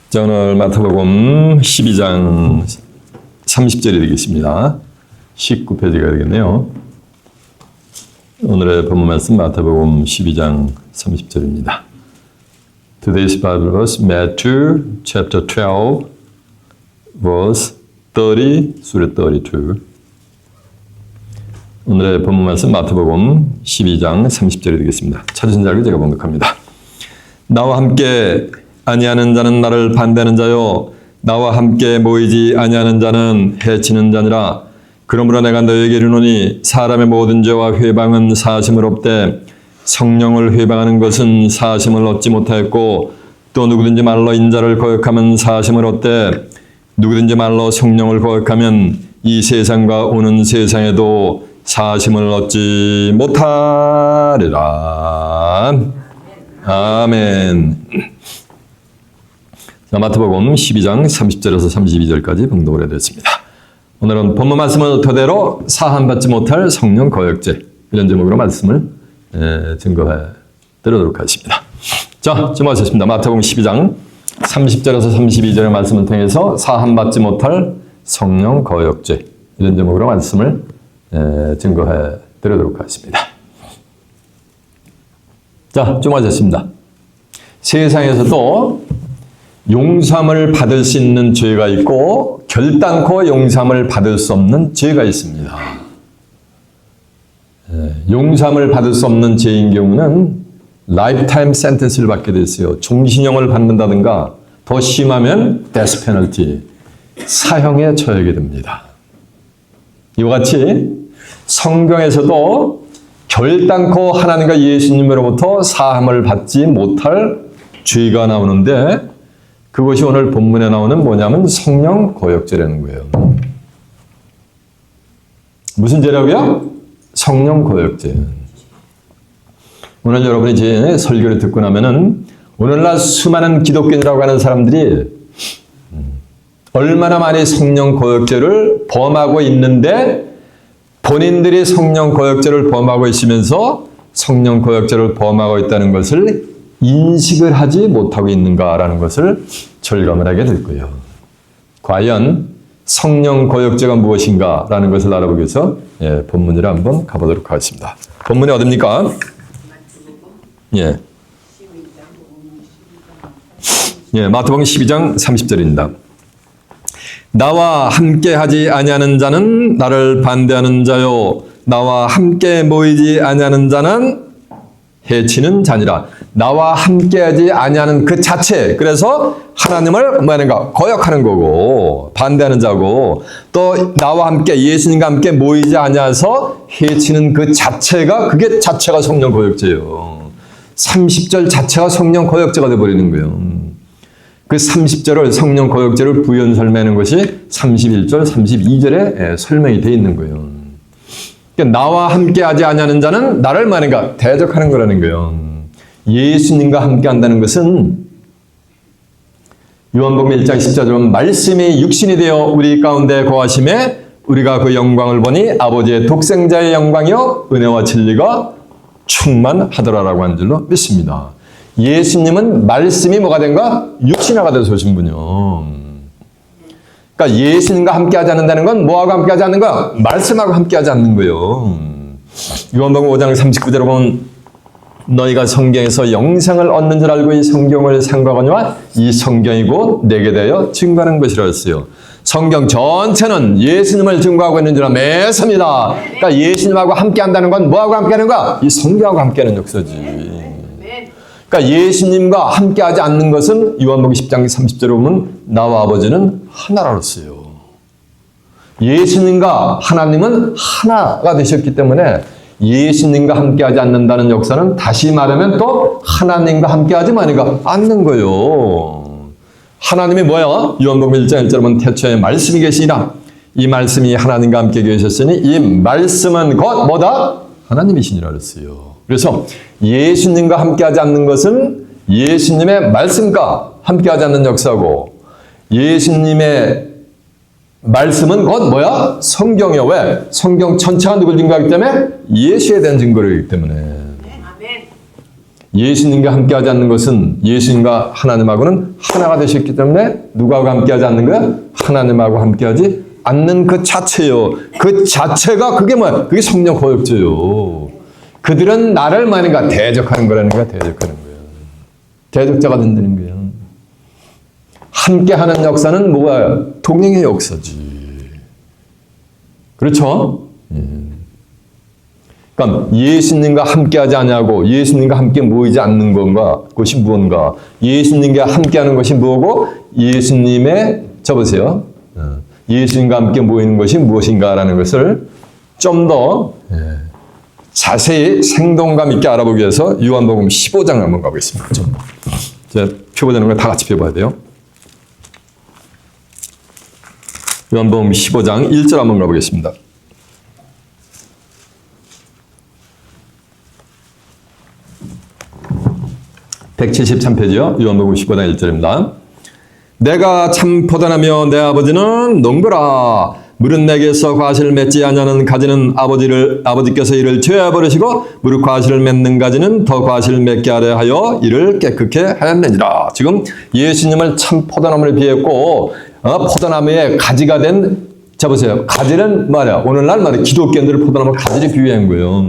자, 오늘 마태복음 12장 30절이 되겠습니다. 19페이지가 되겠네요. 오늘의 본문 말씀 마태복음 12장 30절입니다. Today's Bible verse, Matthew chapter 12, verse 30 through 32. 오늘의 본문 말씀 마태복음 12장 30절이 되겠습니다. 찾으신 자를 제가 봉독합니다. 나와 함께 아니하는 자는 나를 반대하는 자요, 나와 함께 모이지 아니하는 자는 해치는 자니라. 그러므로 내가 너에게 이르노니 사람의 모든 죄와 회방은 사하심을 얻되 성령을 회방하는 것은 사하심을 얻지 못하였고, 또 누구든지 말로 인자를 거역하면 사하심을 얻되 누구든지 말로 성령을 거역하면 이 세상과 오는 세상에도 사하심을 얻지 못하리라. 아멘. 자, 마태복음 12장 30절에서 32절까지 봉독을 해드렸습니다. 오늘은 본문 말씀을 토대로 사함받지 못할 성령 거역죄, 이런 제목으로 말씀을 증거해 드리도록 하겠습니다. 자, 주목하셨습니다. 마태복음 12장 30절에서 32절의 말씀을 통해서 사함받지 못할 성령 거역죄, 이런 제목으로 말씀을 증거해 드리도록 하겠습니다. 자, 주목하셨습니다. 세상에서도 용서함을 받을 수 있는 죄가 있고 결단코 용서함을 받을 수 없는 죄가 있습니다. 용서함을 받을 수 없는 죄인 경우는 라이프타임 센텐스를 받게 됐어요. 종신형을 받는다든가 더 심하면 데스 페널티, 사형에 처하게 됩니다. 이와 같이 성경에서도 결단코 하나님과 예수님으로부터 사함을 받지 못할 죄가 나오는데, 그것이 오늘 본문에 나오는 뭐냐면 성령 거역죄라는 거예요. 무슨 죄라고요? 성령 거역죄. 오늘 여러분이 제 설교를 듣고 나면은 오늘날 수많은 기독교인이라고 하는 사람들이 얼마나 많이 성령 거역죄를 범하고 있는데, 본인들이 성령 거역죄를 범하고 있으면서 성령 거역죄를 범하고 있다는 것을 인식을 하지 못하고 있는가라는 것을 절감을 하게 될 거예요. 과연 성령 거역죄가 무엇인가라는 것을 알아보기 위해서 본문으로 한번 가보도록 하겠습니다. 본문이 어딥니까? 마태복음 12장 30절입니다. 나와 함께 하지 아니하는 자는 나를 반대하는 자요, 나와 함께 모이지 아니하는 자는 해치는 자니라. 나와 함께하지 아니하는 그 자체, 그래서 하나님을 뭐하는가? 거역하는 거고 반대하는 자고, 또 나와 함께 예수님과 함께 모이지 아니하서 해치는 그 자체가, 그게 자체가 성령 거역죄예요. 30절 자체가 성령 거역죄가 되어버리는 거예요. 그 30절을 성령 거역죄를 부연 설명하는 것이 31절, 32절에 설명이 되어 있는 거예요. 나와 함께 하지 아니하는 자는 나를 뭐하는가? 대적하는 거라는 거예요. 예수님과 함께 한다는 것은 요한복음 1장 10절은 말씀이 육신이 되어 우리 가운데 거하심에 우리가 그 영광을 보니 아버지의 독생자의 영광이요 은혜와 진리가 충만하더라라고 한 줄로 믿습니다. 예수님은 말씀이 뭐가 된가? 육신화가 돼서 오신 분이요. 그러니까 예수님과 함께 하지 않는다는 건 뭐하고 함께 하지 않는 거야? 말씀하고 함께 하지 않는 거예요. 요한복음 5장 39절에 보면 너희가 성경에서 영생을 얻는 줄 알고 이 성경을 생각하니와 이 성경이 곧 내게 대하여 증거하는 것이라 했어요. 성경 전체는 예수님을 증거하고 있는 줄 매섭니다. 그러니까 예수님하고 함께 한다는 건 뭐하고 함께 하는 거야? 이 성경하고 함께 하는 역사지. 그러니까 예수님과 함께 하지 않는 것은 요한복음 10장 30절에 보면 나와 아버지는 하나라 그랬어요. 예수님과 하나님은 하나가 되셨기 때문에 예수님과 함께 하지 않는다는 역사는 다시 말하면 또 하나님과 함께 하지 않는 거예요. 하나님이 뭐야? 요한복음 1장 1절에 보면 태초에 말씀이 계시니라. 이 말씀이 하나님과 함께 계셨으니 이 말씀은 곧 뭐다? 하나님이시니라 그랬어요. 그래서 예수님과 함께하지 않는 것은 예수님의 말씀과 함께하지 않는 역사고, 예수님의 말씀은 곧 뭐야? 성경이요. 왜? 성경 전체가 누굴 증거하기 때문에? 예수에 대한 증거이기 때문에. 예수님과 함께하지 않는 것은 예수님과 하나님하고는 하나가 되셨기 때문에 누구하고 함께하지 않는 거야? 하나님하고 함께하지 않는 그 자체요. 그 자체가 그게 뭐야? 그게 성령 거역죄요. 그들은 나를 뭐하는가? 대적하는 거라는 거야. 대적하는 거야. 대적자가 된다는 거야. 함께하는 역사는 뭐야? 동행의 역사지. 그렇죠? 그러니까 예수님과 함께하지 않냐고 예수님과 함께 모이지 않는 건가? 그것이 무언가? 예수님과 함께하는 것이 뭐고? 예수님의 보세요. 예수님과 함께 모이는 것이 무엇인가라는 것을 좀 더 자세히 생동감 있게 알아보기 위해서 요한복음 15장 한번 가보겠습니다. 제가 펴보자는 걸 다 같이 펴봐야 돼요. 요한복음 15장 1절 한번 가보겠습니다. (173페이지요) 요한복음 15장 1절입니다. 내가 참 포도나며 내 아버지는 농부라. 물은 내게서 과실을 맺지 아니하는 가지는 아버지께서 이를 죄어 버리시고 무릇 과실을 맺는 가지는 더 과실을 맺게 하려 하여 이를 깨끗게 하였느니라. 지금 예수님을 참 포도나무를 비했고 포도나무의 가지가 된 보세요. 가지는 말이야. 오늘날 말이야. 기독교인들을 포도나무 가지를 비유한 거예요.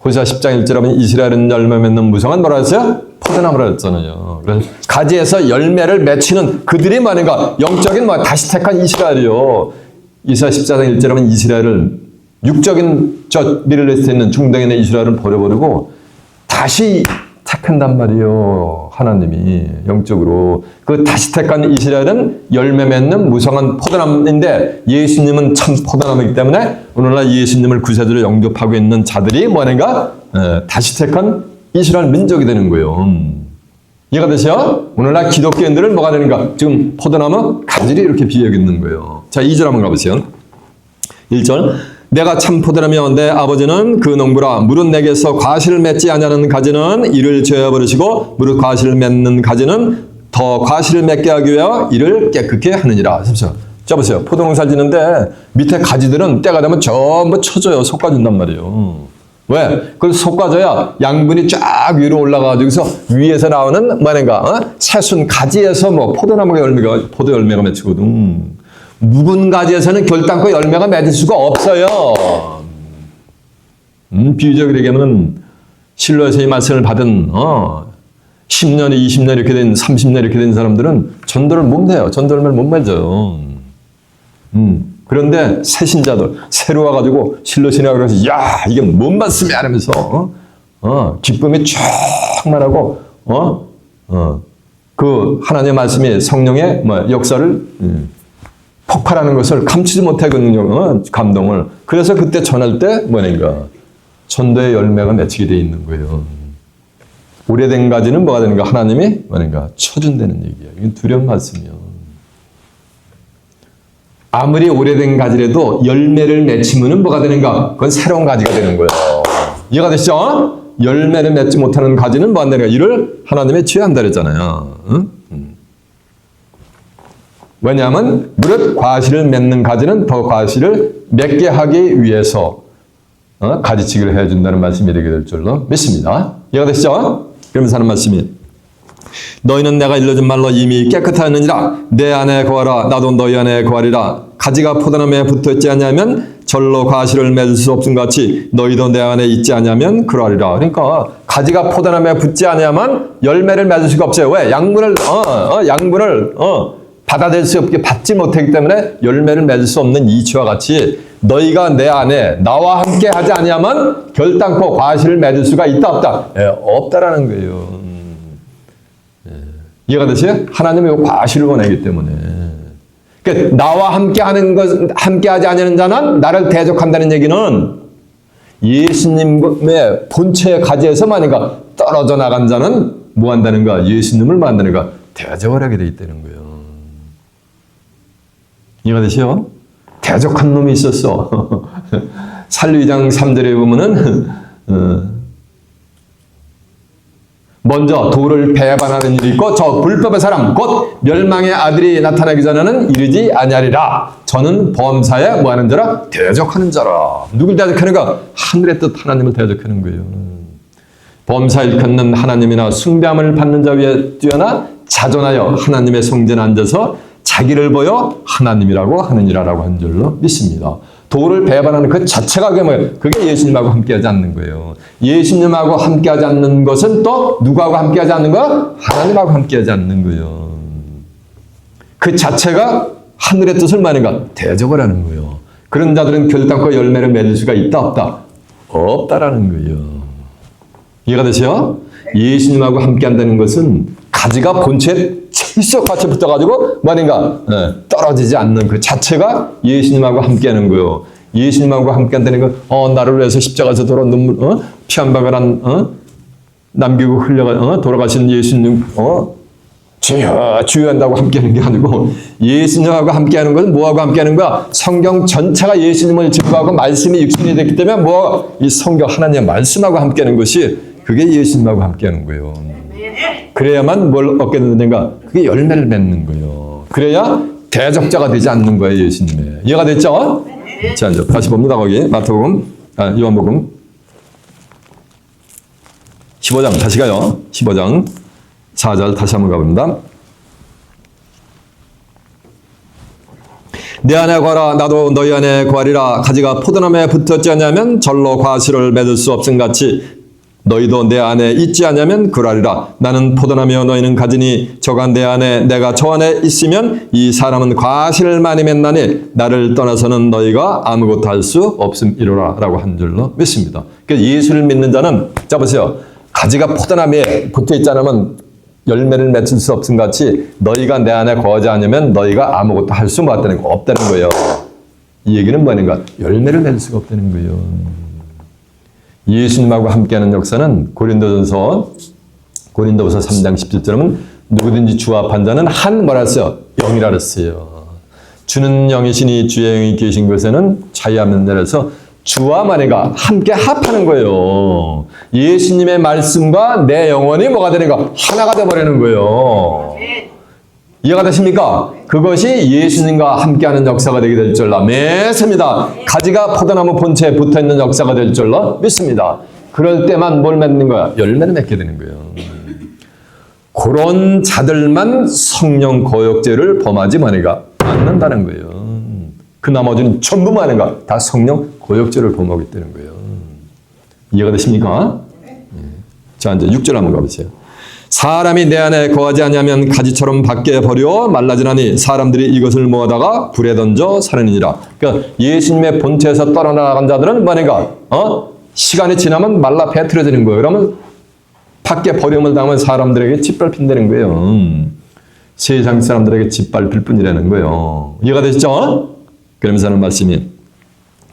호세아 10장 1절 하면 이스라엘은 열매 맺는 무성한 뭐라 했어요? 포도나무라 했잖아요. 그래서 가지에서 열매를 맺히는 그들이 말인가 영적인 다시 택한 이스라엘이요. 이사야 14장 1절 하면 이스라엘을 육적인 미래를 있는 중동인의 이스라엘을 버려버리고 다시 택한단 말이요. 하나님이 영적으로 그 다시 택한 이스라엘은 열매 맺는 무성한 포도나무인데 예수님은 참 포도나무이기 때문에 오늘날 예수님을 구세주로 영접하고 있는 자들이 뭐는가 다시 택한 이스라엘 민족이 되는 거예요. 이해가 되세요? 오늘날 기독교인들은 뭐가 되는가? 지금 포도나무 가지를 이렇게 비유하고 거예요. 자, 2절 한번 가보세요. 1절. 내가 참 포도나며 내 아버지는 그 농부라. 무릇 내게서 과실을 맺지 아니하는 가지는 이를 죄어 버리시고 무릇 과실을 맺는 가지는 더 과실을 맺게 하기 위하여 이를 깨끗게 하느니라. 자, 보세요. 포도농사를 짓는데 밑에 가지들은 때가 되면 전부 쳐져요. 솎아준단 말이에요. 왜? 그걸 솎아줘야 양분이 쫙 위로 올라가지고서 위에서 나오는 새순 가지에서 포도나무 포도 열매가 맺히거든. 묵은 가지에서는 결단코 열매가 맺을 수가 없어요. 비유적으로 얘기하면 실로에서 이 말씀을 받은 10년, 20년 이렇게 된 30년 이렇게 된 사람들은 전도를 못 내요. 전도 열매를 못 맺어요. 그런데 새 신자들 새로 와가지고 실로 신학을 해서 야 이게 뭔 말씀이야 하면서 기쁨이 충만하고 그 하나님의 말씀이 성령의 역사를 폭발하는 것을 감추지 못하거든요. 감동을. 그래서 그때 전할 때 전도의 열매가 맺히게 돼 있는 거예요. 오래된 가지는 뭐가 되는가? 하나님이 쳐준다는 얘기예요. 이건 두려운 말씀이요. 아무리 오래된 가지라도 열매를 맺히면 뭐가 되는가? 그건 새로운 가지가 되는 거예요. 이해가 되시죠? 열매를 맺지 못하는 가지는 뭐 안 되는가? 이를 하나님의 취한다 그랬잖아요. 왜냐하면 무릇 과실을 맺는 가지는 더 과실을 맺게 하기 위해서 가지치기를 해준다는 말씀이 되게 될 줄로 믿습니다. 이해가 되시죠? 그러면서 하는 말씀이 너희는 내가 일러준 말로 이미 깨끗하였느니라. 내 안에 거하라. 나도 너희 안에 거하리라. 가지가 포도나무에 붙어있지 않냐면 절로 과실을 맺을 수 없음 같이 너희도 내 안에 있지 않냐면 그러하리라. 그러니까 가지가 포도나무에 붙지 않냐면 열매를 맺을 수가 없어요. 왜? 양분을 받아들일 수 없게 받지 못하기 때문에 열매를 맺을 수 없는 이치와 같이 너희가 내 안에 나와 함께 하지 않냐면 결단코 과실을 맺을 수가 있다 없다? 없다라는 거예요. 이해가 되세요? 하나님이 과실을 원하기 때문에. 그러니까 나와 함께하지 않는 자는 나를 대적한다는 얘기는 예수님의 본체의 가지에서 떨어져 나간 자는 뭐 한다는가? 예수님을 만드는가? 대적을 하게 돼 있다는 거예요. 이해가 되세요? 대적한 놈이 있었어. 살리장 3절에 보면은 먼저 돌을 배반하는 일이 있고 저 불법의 사람 곧 멸망의 아들이 나타나기 전에는 이르지 아니하리라. 저는 범사에 뭐하는 자라? 대적하는 자라. 누굴 대적하는가? 하늘의 뜻 하나님을 대적하는 거예요. 범사 일컫는 하나님이나 숭배함을 받는 자 위에 뛰어나 자존하여 하나님의 성전에 앉아서 자기를 보여 하나님이라고 하느니라라고 한 줄로 믿습니다. 도를 배반하는 그 자체가 그게 예수님하고 함께하지 않는 거예요. 예수님하고 함께하지 않는 것은 또 누구하고 함께하지 않는 거야? 하나님하고 함께하지 않는 거예요. 그 자체가 하늘의 뜻을 말인가? 대적을 하는 거예요. 그런 자들은 결단코 열매를 맺을 수가 있다 없다? 없다라는 거예요. 이해가 되세요? 예수님하고 함께한다는 것은 가지가 본체에 칠석같이 붙어가지고 말인가? 떨어지지 않는 그 자체가 예수님하고 함께하는 거예요. 예수님하고 함께한다는 건 나를 위해서 십자가에서 돌아 눈물 피 한 방울 남기고 흘려가 돌아가신 예수님 주여 한다고 함께하는 게 아니고 예수님하고 함께하는 것은 뭐하고 함께하는 거야? 성경 전체가 예수님을 증거하고 말씀이 육신이 됐기 때문에 이 성경 하나님의 말씀하고 함께하는 것이 그게 예수님하고 함께하는 거예요. 그래야만 뭘 얻게 되는가? 그게 열매를 맺는 거예요. 그래야 대적자가 되지 않는 거예요, 예수님의. 이해가 됐죠? 자, 이제 다시 봅니다. 거기 요한복음 15장 다시 가요. 15장 4절 다시 한번 가봅니다. 내 안에 거하라 나도 너희 안에 거하리라. 가지가 포도나무에 붙었지 않냐면 절로 과실을 맺을 수 없음 같이 너희도 내 안에 있지 않냐면 그러하리라. 나는 포도나무여 너희는 가지니 저가 내 안에 내가 저 안에 있으면 이 사람은 과실을 많이 맺나니 나를 떠나서는 너희가 아무것도 할 수 없음이로라 라고 한 줄로 믿습니다. 그러니까 예수를 믿는 자는 자 보세요. 가지가 포도나무에 붙어있지 않으면 열매를 맺을 수 없음 같이 너희가 내 안에 거하지 않으면 너희가 아무것도 할 수 없다는 거예요. 이 얘기는 뭐인가? 열매를 맺을 수가 없다는 거예요. 예수님하고 함께하는 역사는 고린도서 3장 17절은 누구든지 주와 합한 자는 뭐라 했어요? 영이라 그랬어요. 주는 영이시니 주의 영이 계신 곳에는 자유 없는 자라서 주와 만이가 함께 합하는 거예요. 예수님의 말씀과 내 영혼이 뭐가 되는가? 하나가 되어버리는 거예요. 이해가 되십니까? 그것이 예수님과 함께하는 역사가 되게 될 줄로 믿습니다. 가지가 포도나무 본체에 붙어있는 역사가 될 줄로 믿습니다. 그럴 때만 뭘 맺는 거야? 열매를 맺게 되는 거예요. 그런 자들만 성령 거역죄를 범하지 않는다는 거예요. 그 나머지는 전부 뭐하는가? 다 성령 고역죄를 범하기 때문인 거예요. 이해가 되십니까? 자, 이제 6절 한번 가보세요. 사람이 내 안에 거하지 않으면 가지처럼 밖에 버려 말라지나니 사람들이 이것을 모아다가 불에 던져 사르니라. 그러니까 예수님의 본체에서 떨어나간 자들은 뭐하는가? 시간이 지나면 말라 배틀어지는 거예요. 그러면 밖에 버림을 당하면 사람들에게 짓밟힌다는 거예요. 세상 사람들에게 짓밟힐 뿐이라는 거예요. 이해가 되시죠? 그러면서 하는 말씀이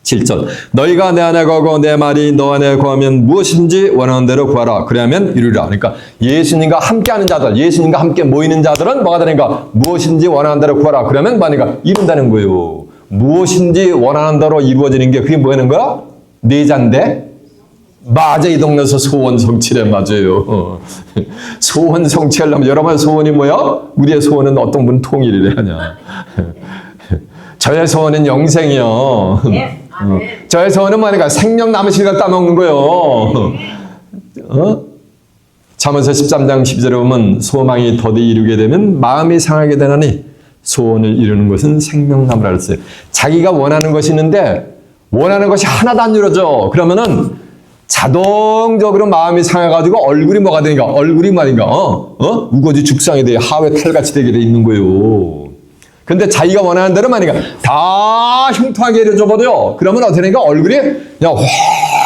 7절 너희가 내 안에 거하고 내 말이 너 안에 거하면 무엇인지 원하는 대로 구하라. 그래야면 이루리라. 그러니까 예수님과 함께하는 자들, 예수님과 함께 모이는 자들은 뭐가 되는가? 무엇인지 원하는 대로 구하라. 그러면 뭐니까? 이룬다는 거예요. 무엇인지 원하는 대로 이루어지는 게 그게 뭐라는 거야? 내자인데? 맞아, 이 동네에서 소원 성취래. 맞아요. 소원 성취하려면 여러분의 소원이 뭐야? 우리의 소원은 어떤 분 통일이래 하냐. 저의 소원은 영생이요. 저의 소원은 뭐니까? 생명 남으실 걸 따먹는 거요. 잠언서 13장 12절에 보면 소망이 더디 이루게 되면 마음이 상하게 되나니 소원을 이루는 것은 생명 남으라 그랬어요. 자기가 원하는 것이 있는데 원하는 것이 하나도 안 이루어져. 그러면은 자동적으로 마음이 상해가지고 얼굴이 뭐가 되니까? 얼굴이 말인가? 우거지 죽상이 돼. 하회 탈같이 되게 돼 있는 거예요. 근데 자기가 원하는 대로 말이니까 다 흉통하게 이루어져버려. 그러면 어떻게 되니까? 얼굴이 그냥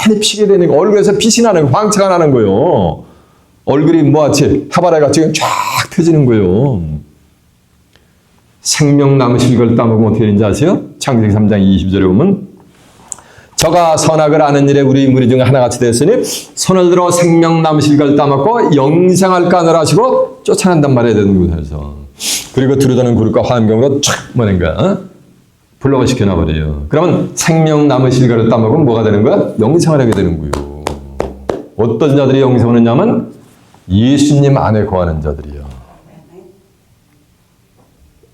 환히 피게 되는 거. 얼굴에서 빛이 나는 거, 광채가 나는 거예요. 얼굴이 뭐같이 해바라기같이 쫙 펴지는 거예요. 생명 남으실 걸 따먹으면 어떻게 되는지 아세요? 창세기 3장 20절에 보면 저가 선악을 아는 일에 우리 무리 중에 하나같이 됐으니 손을 들어 생명 남으실 걸 따먹고 영생할까 하느라 하시고 쫓아낸단 말이야 되는 곳에서. 그리고 두루다는 굴과 화염병으로 촥 뭐는가 불러가 시켜놔버려요. 그러면 생명 남으실 거를 따먹으면 뭐가 되는 거야? 영생을 하게 되는 거예요. 어떤 자들이 영생을 하냐면 예수님 안에 거하는 자들이요.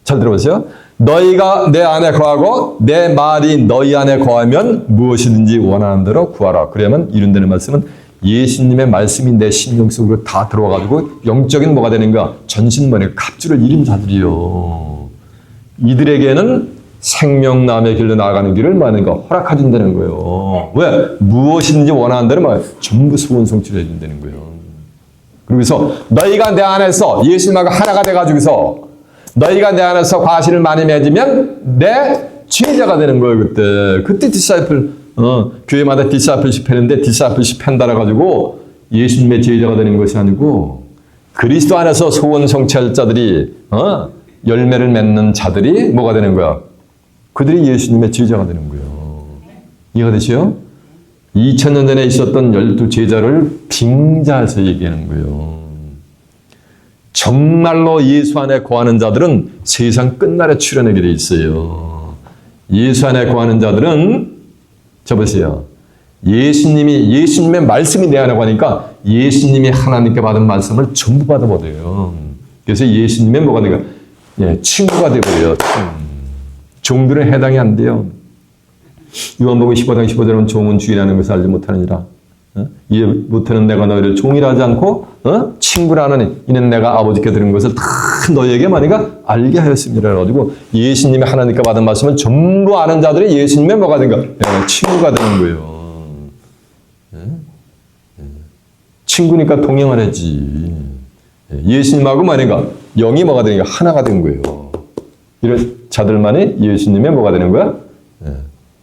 잘 들어보세요. 너희가 내 안에 거하고 내 말이 너희 안에 거하면 무엇이든지 원하는 대로 구하라. 그래야만 이룬다는 말씀은 예수님의 말씀이 내 심령 속으로 다 들어와가지고 영적인 뭐가 되는 거야? 전신만의 갑주를 잃은 자들이요. 이들에게는 생명남의 길로 나아가는 길을 뭐하는가? 허락해준다는 거예요. 왜? 무엇인지 원하는 대로 막 전부 소원 성취를 해준다는 거예요. 그러면서 너희가 내 안에서 예수님하고 하나가 돼가지고서 너희가 내 안에서 과실을 많이 맺으면 내 제자가 되는 거예요. 그때 디사이플 교회마다 디사이플십 했는데 디사이플십 한다라 가지고 예수님의 제자가 되는 것이 아니고 그리스도 안에서 소원 성취할 자들이 열매를 맺는 자들이 뭐가 되는 거야? 그들이 예수님의 제자가 되는 거예요. 이해가 되시죠? 2000년 전에 있었던 12제자를 빙자해서 얘기하는 거예요. 정말로 예수 안에 거하는 자들은 세상 끝날에 출현하게 돼 있어요. 예수 안에 거하는 자들은 저 보세요. 예수님의 말씀이 내 안에 거하니까 예수님이 하나님께 받은 말씀을 전부 받아버려요. 그래서 예수님의 뭐가 되니까 친구가 되고요. 종들은 해당이 안 돼요. 요한복음 15장 15절은 종은 주인이라는 것을 알지 못하느니라. 이해 못하는 내가 너희를 종이라 하지 않고 친구라 하느니 이는 내가 아버지께 들은 것을 다 너희에게 만이가 알게 하였습니다. 그래가지고 예수님이 하나님께 받은 말씀을 전부 아는 자들이 예수님의 뭐가 된가? 친구가 되는 거예요. 친구니까 동행을 하지. 예수님하고 만이가 영이 뭐가 되니까 하나가 된 거예요. 이런 자들만이 예수님의 뭐가 되는 거야?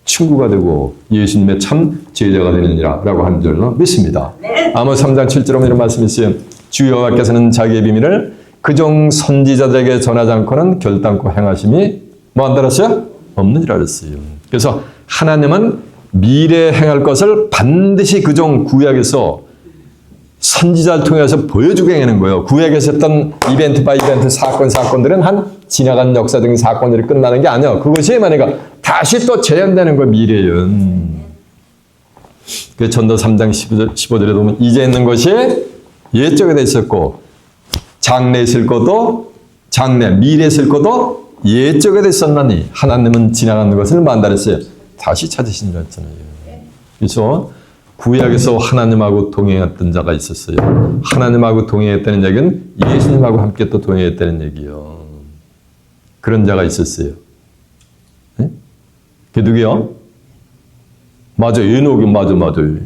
친구가 되고 예수님의 참 제자가 되느니라 라고 하는 줄로 믿습니다. 아모스 3장 7절에 이런 말씀이 있어요. 주 여호와께서는 자기의 비밀을 그종 선지자들에게 전하지 않고는 결단코 행하심이 뭐 안 달았어요? 없느니라 그랬어요. 그래서 하나님은 미래에 행할 것을 반드시 그종 구약에서 선지자를 통해서 보여주게 하는 거예요. 구약에서 했던 이벤트 바이 이벤트 사건들은 한 지나간 역사적인 사건들이 끝나는 게 아니에요. 그것이 만약에 다시 또 재현되는 거예요. 미래는. 그 전도 3장 15절에 보면 이제 있는 것이 옛적에 돼 있었고 장래에 있을 것도 미래에 있을 것도 옛적에 돼 있었나니 하나님은 지나가는 것을 만다랬어요. 다시 찾으시니라 했잖아요. 그래서 구약에서 하나님하고 동행했던 자가 있었어요. 하나님하고 동행했다는 얘기는 예수님하고 함께 또 동행했다는 얘기예요. 그런 자가 있었어요. 네? 그게 누구요? 맞아요. 에녹이 맞아요.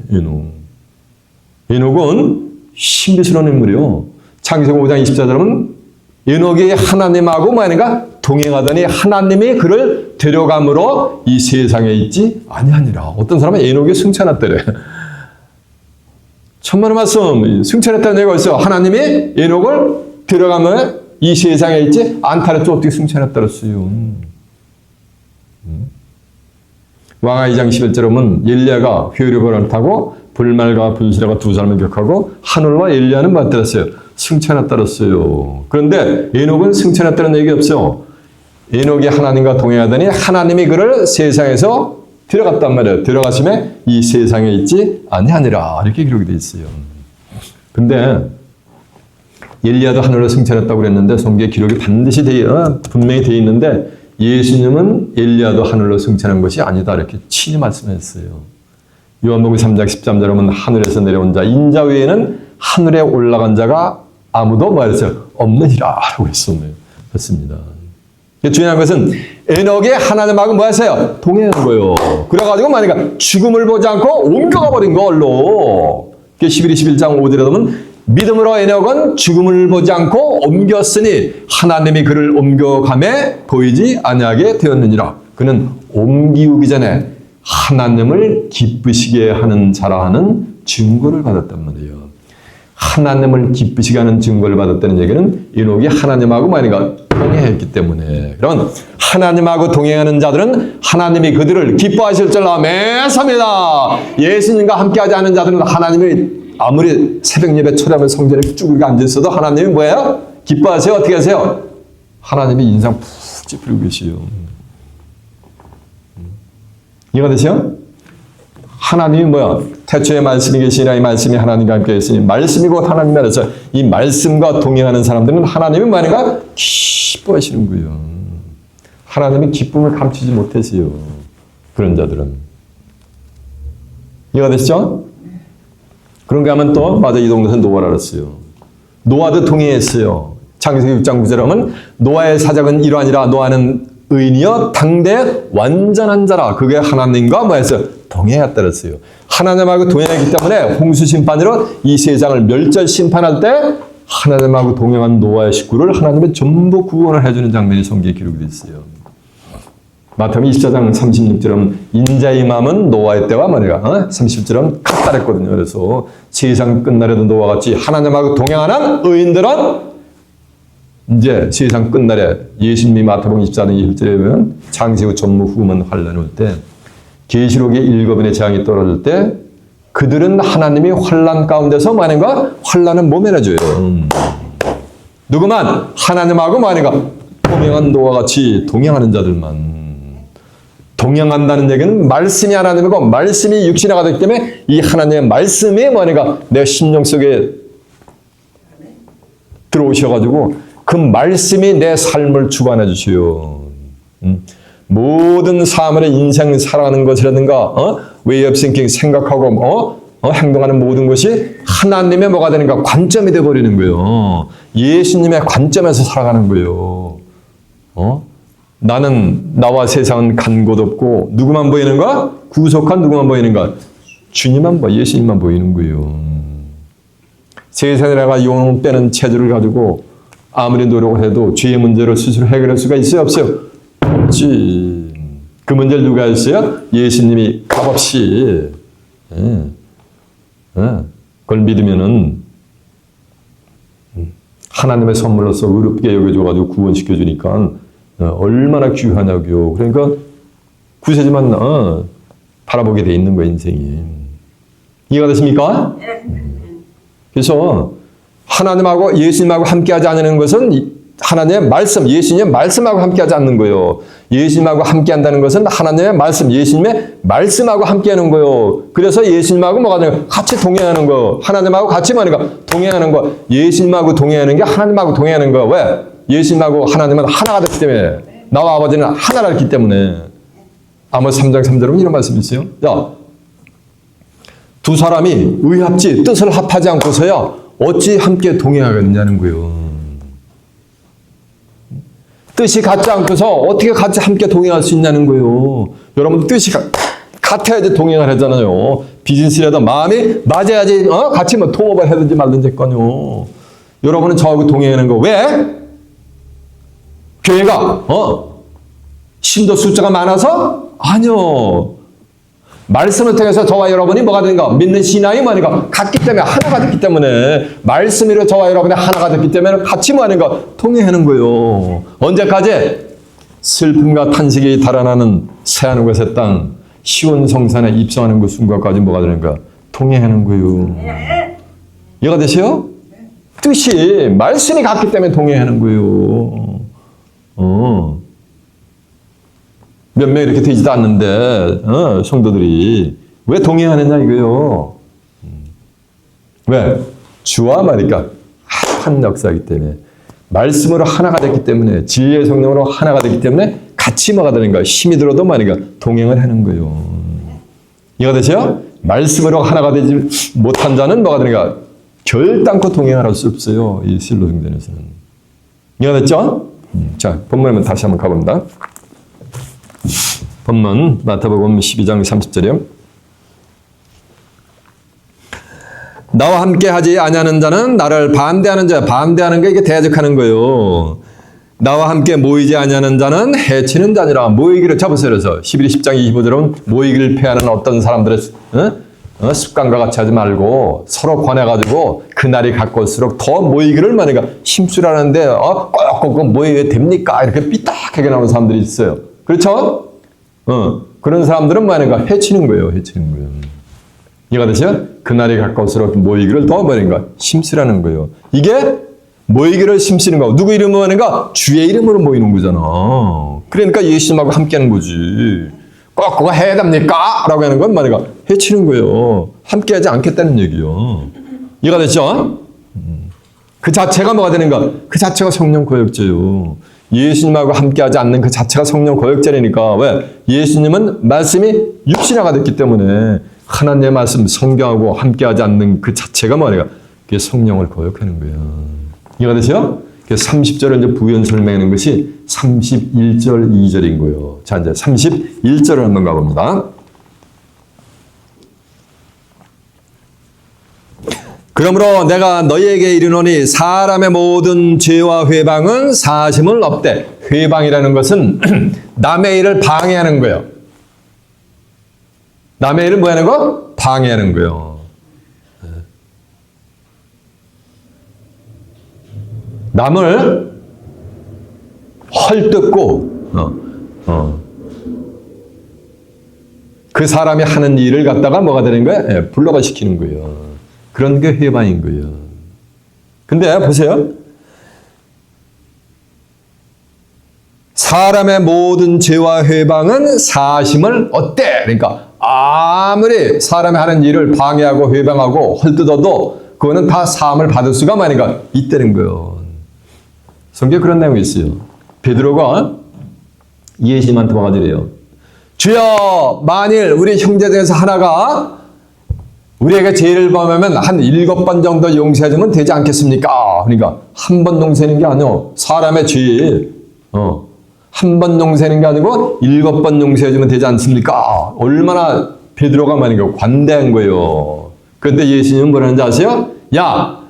에녹은 신비스러운 인물이요. 창세기 5장 24절은 에녹이 하나님하고 뭐하는가? 동행하더니 하나님이 그를 데려감으로 이 세상에 있지 아니하니라. 어떤 사람은 에녹이 승천했더래. 천만의 말씀, 승천했다는 얘기가 있어요. 하나님이 에녹을 데려가면 이 세상에 있지 않다랬죠. 어떻게 승천했다 그랬어요. 왕하 2장 11절에 보면 엘리야가 회오리벌을 타고 불말과 불시라가 두 사람을 격하고 하늘과 엘리야는 맞들었어요. 승천했다 그랬어요. 그런데 에녹은 승천했다는 얘기 없어요. 에녹이 하나님과 동행하더니 하나님이 그를 세상에서 데려갔단 말이에요. 데려가심에 이 세상에 있지 아니하니라 이렇게 기록이 되어 있어요. 근데 엘리야도 하늘로 승천했다고 그랬는데 성경에 기록이 반드시 분명히 되어 있는데 예수님은 엘리야도 하늘로 승천한 것이 아니다 이렇게 친히 말씀했어요. 요한복음 3장 13절에 보면 하늘에서 내려온 자 인자 외에는 하늘에 올라간 자가 아무도 말했어요. 없느니라 라고 했습니다. 중요한 것은 에녹이 하나님하고 뭐 했어요? 동행한 거예요. 그래가지고 만약에 죽음을 보지 않고 옮겨가 버린 걸로. 11장 5절에 보면 믿음으로 에녹은 죽음을 보지 않고 옮겼으니 하나님이 그를 옮겨감에 보이지 아니하게 되었느니라. 그는 옮기기 전에 하나님을 기쁘시게 하는 자라 하는 증거를 받았단 말이에요. 하나님을 기쁘시게 하는 증거를 받았다는 얘기는 에녹이 하나님하고 만약에 동행했기 때문에. 그러면 하나님하고 동행하는 자들은 하나님이 그들을 기뻐하실 줄 매섭니다. 예수님과 함께하지 않은 자들은 하나님이 아무리 새벽 예배 초라하면 성전에 쭉 앉아있어도 하나님이 뭐예요? 기뻐하세요? 어떻게 하세요? 하나님이 인상 푹 찌푸리고 계시요. 이해가 되세요? 하나님이 뭐야? 태초에 말씀이 계시니라 이 말씀이 하나님과 함께 있으니 말씀이 곧 하나님 안에서 이 말씀과 동행하는 사람들은 하나님이 뭐니까 기뻐하시는 거예요. 하나님이 기쁨을 감추지 못하세요. 그런 자들은. 이해가 되시죠? 그런가 하면 또 맞아 이 동네에서 노아를 알았어요. 노아도 동의했어요. 창세기 6장 9절에 보면 노아의 사적은 이러하니라 노아는 의인이여 당대 완전한 자라. 그게 하나님과 뭐했어요? 동행했다 그랬어요. 하나님하고 동행했기 때문에 홍수 심판으로 이 세상을 멸절 심판할 때 하나님하고 동행한 노아의 식구를 하나님이 전부 구원을 해주는 장면이 성경에 기록이 되어 있어요. 마태복음 24장 36절은 인자의 마음은 노아의 때와 뭐냐 30절은 같다랬거든요. 그래서 세상 끝날에도 노아와 같이 하나님하고 동행하는 의인들은 이제 세상 끝날에 예수님이 마태복음 24장 21절에 보면 창세후 전무 후문 환란이 올 때 계시록의 7번의 재앙이 떨어질 때 그들은 하나님이 환란 가운데서 뭐하는가? 환란은 모면해줘요. 누구만? 하나님하고 뭐하는가? 동행한 노아와 같이 동행하는 자들만. 동행한다는 얘기는 말씀이 하나님이고 말씀이 육신화가 되기 때문에 이 하나님의 말씀이 뭐하는가? 내 심령 속에 들어오셔가지고 그 말씀이 내 삶을 주관해 주시오. 모든 사람의 인생 살아가는 것이라든가 way of thinking 생각하고 행동하는 모든 것이 하나님의 뭐가 되는가 관점이 되어버리는 거예요. 예수님의 관점에서 살아가는 거예요. 나는 나와 세상은 간 곳 없고 누구만 보이는가? 구속한 누구만 보이는가? 주님만 예수님만 보이는 거예요. 세상에 내가 용 빼는 체질을 가지고 아무리 노력을 해도 죄의 문제를 스스로 해결할 수가 있어요? 없어요? 없지. 그 문제를 누가 했어요? 예수님이 값없이 그걸 믿으면은 하나님의 선물로서 의롭게 여겨줘가지고 구원시켜주니까 얼마나 귀하냐고요. 그러니까 구세주만 바라보게 돼 있는 거예요, 인생이. 이해가 되십니까? 그래서 하나님하고 예수님하고 함께하지 않는 것은 하나님의 말씀, 예수님의 말씀하고 함께하지 않는 거예요. 예수님하고 함께한다는 것은 하나님의 말씀, 예수님의 말씀하고 함께하는 거예요. 그래서 예수님하고 뭐가 되는 같이 동행하는 거, 하나님하고 같이 뭐니까 동행하는 거, 예수님하고 동행하는 게 하나님하고 동행하는 거. 왜? 예수님하고 하나님은 하나가 됐기 때문에 나와 아버지는 하나라기 때문에 아모스 3장 3절은 이런 말씀이 있어요. 야, 두 사람이 의합지 뜻을 합하지 않고서야 어찌 함께 동행하겠느냐는 거예요. 뜻이 같지 않고서 어떻게 같이 함께 동행할 수 있냐는 거예요. 여러분 뜻이 같아야지 동행을 하잖아요. 비즈니스라도 마음이 맞아야지 같이 뭐 통업을 하든지 말든지 했거든요. 여러분은 저하고 동행하는 거 왜? 교회가 신도 숫자가 많아서? 아니요. 말씀을 통해서 저와 여러분이 뭐가 되는가? 믿는 신앙이 뭐니까? 같기 때문에 하나가 됐기 때문에 말씀으로 저와 여러분이 하나가 됐기 때문에 같이 뭐하는가? 동행하는 거예요. 언제까지? 슬픔과 탄식이 달아나는 새하늘과 새 땅 시온 성산에 입성하는 그 순간까지 뭐가 되는가? 동행하는 거예요. 이해가 되세요? 뜻이 말씀이 같기 때문에 동행하는 거예요. 몇 명 이렇게 되지도 않는데 성도들이 왜 동행하느냐 이거요. 왜? 주와 말이니까 한 역사이기 때문에 말씀으로 하나가 됐기 때문에 지혜의 성령으로 하나가 됐기 때문에 같이 뭐가 되는 거야. 힘이 들어도 말이니까 동행을 하는 거예요. 이해가 되세요? 말씀으로 하나가 되지 못한 자는 뭐가 되는가? 결단코 동행을 할 수 없어요. 이 실로승전에서는. 이해가 됐죠? 자, 본문에 다시 한번 가봅니다. 본문 마태복음 12장 30절이요. 나와 함께 하지 아니하는 자는 나를 반대하는 자. 반대하는 게 이게 대적하는 거예요. 나와 함께 모이지 아니하는 자는 해치는 자니라. 모이기를 잡으세요. 그래서 11, 10장 25절은 모이기를 패하는 어떤 사람들의 습관과 같이 하지 말고 서로 권해가지고 그날이 가까울수록 더 모이기를 말이니까 힘쓰라는데 꼭 모여야 됩니까? 이렇게 삐딱하게 나오는 사람들이 있어요. 그렇죠? 그런 사람들은 뭐하는가? 해치는 거예요. 해치는 거예요. 이해가 되세요? 그날이 가까울수록 모이기를 더 뭐하는가? 힘쓰라는 거예요. 이게 모이기를 힘쓰는 거. 누구 이름으로 하는가? 주의 이름으로 모이는 거잖아. 그러니까 예수님하고 함께하는 거지. 꼭 그거 해야 됩니까? 라고 하는 건 뭐하는가? 해치는 거예요. 함께하지 않겠다는 얘기요. 이해가 됐죠? 그 자체가 뭐가 되는가? 그 자체가 성령 고역죄요. 예수님하고 함께하지 않는 그 자체가 성령 고역죄니까. 왜? 예수님은 말씀이 육신화가 됐기 때문에 하나님의 말씀 성경하고 함께하지 않는 그 자체가 뭐냐? 그게 성령을 거역하는 거예요. 이해가 되죠? 30절을 이제 부연 설명하는 것이 31절, 2절인 거예요. 자, 이제 31절을 한번 가봅니다. 그러므로 내가 너희에게 이르노니 사람의 모든 죄와 회방은 사심을 없대. 회방이라는 것은 남의 일을 방해하는 거예요. 남의 일을 뭐 하는 거? 방해하는 거예요. 남을 헐뜯고 그 사람이 하는 일을 갖다가 뭐가 되는 거예요? 불로가 시키는 거예요. 그런 게 회방인 거예요. 근데 보세요. 사람의 모든 죄와 회방은 사심을 얻대. 그러니까 아무리 사람이 하는 일을 방해하고 회방하고 헐뜯어도 그거는 다 사함을 받을 수가 많으니까 있다는 거예요. 성경에 그런 내용이 있어요. 베드로가 예수님한테 와가지고 이래요. 주여, 만일 우리 형제 중에서 하나가 우리에게 죄를 범하면 한 7번 정도 용서해주면 되지 않겠습니까? 그러니까 한 번 용서하는 게 아니고 사람의 죄 한 번 용서하는 게 아니고 7번 용서해주면 되지 않습니까? 얼마나 베드로가 많이 관대한 거예요. 그런데 예수님은 뭐라는지 아세요? 야,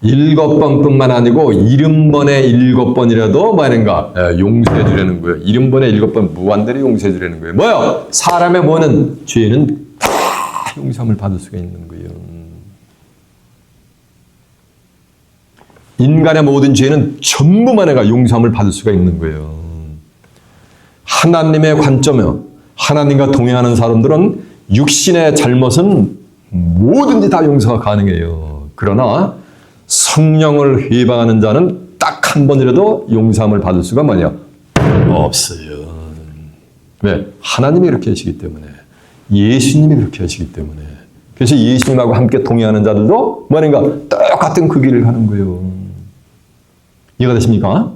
7번뿐만 아니고 70번에 7번이라도 뭐 하는가? 용서해 주려는 거예요. 70번에 7번 무한대로 용서해 주려는 거예요. 뭐요? 사람의 뭐는 죄는 다 용서함을 받을 수가 있는 거예요. 인간의 모든 죄는 전부만 해가 용서함을 받을 수가 있는 거예요. 하나님의 관점이요. 하나님과 동행하는 사람들은 육신의 잘못은 뭐든지 다 용서가 가능해요. 그러나 성령을 회방하는 자는 딱 한 번이라도 용서함을 받을 수가 뭐냐? 없어요. 왜? 하나님이 그렇게 하시기 때문에. 예수님이 그렇게 하시기 때문에. 그래서 예수님하고 함께 동행하는 자들도 뭐인가? 똑같은 그 길을 가는 거예요. 이해가 되십니까?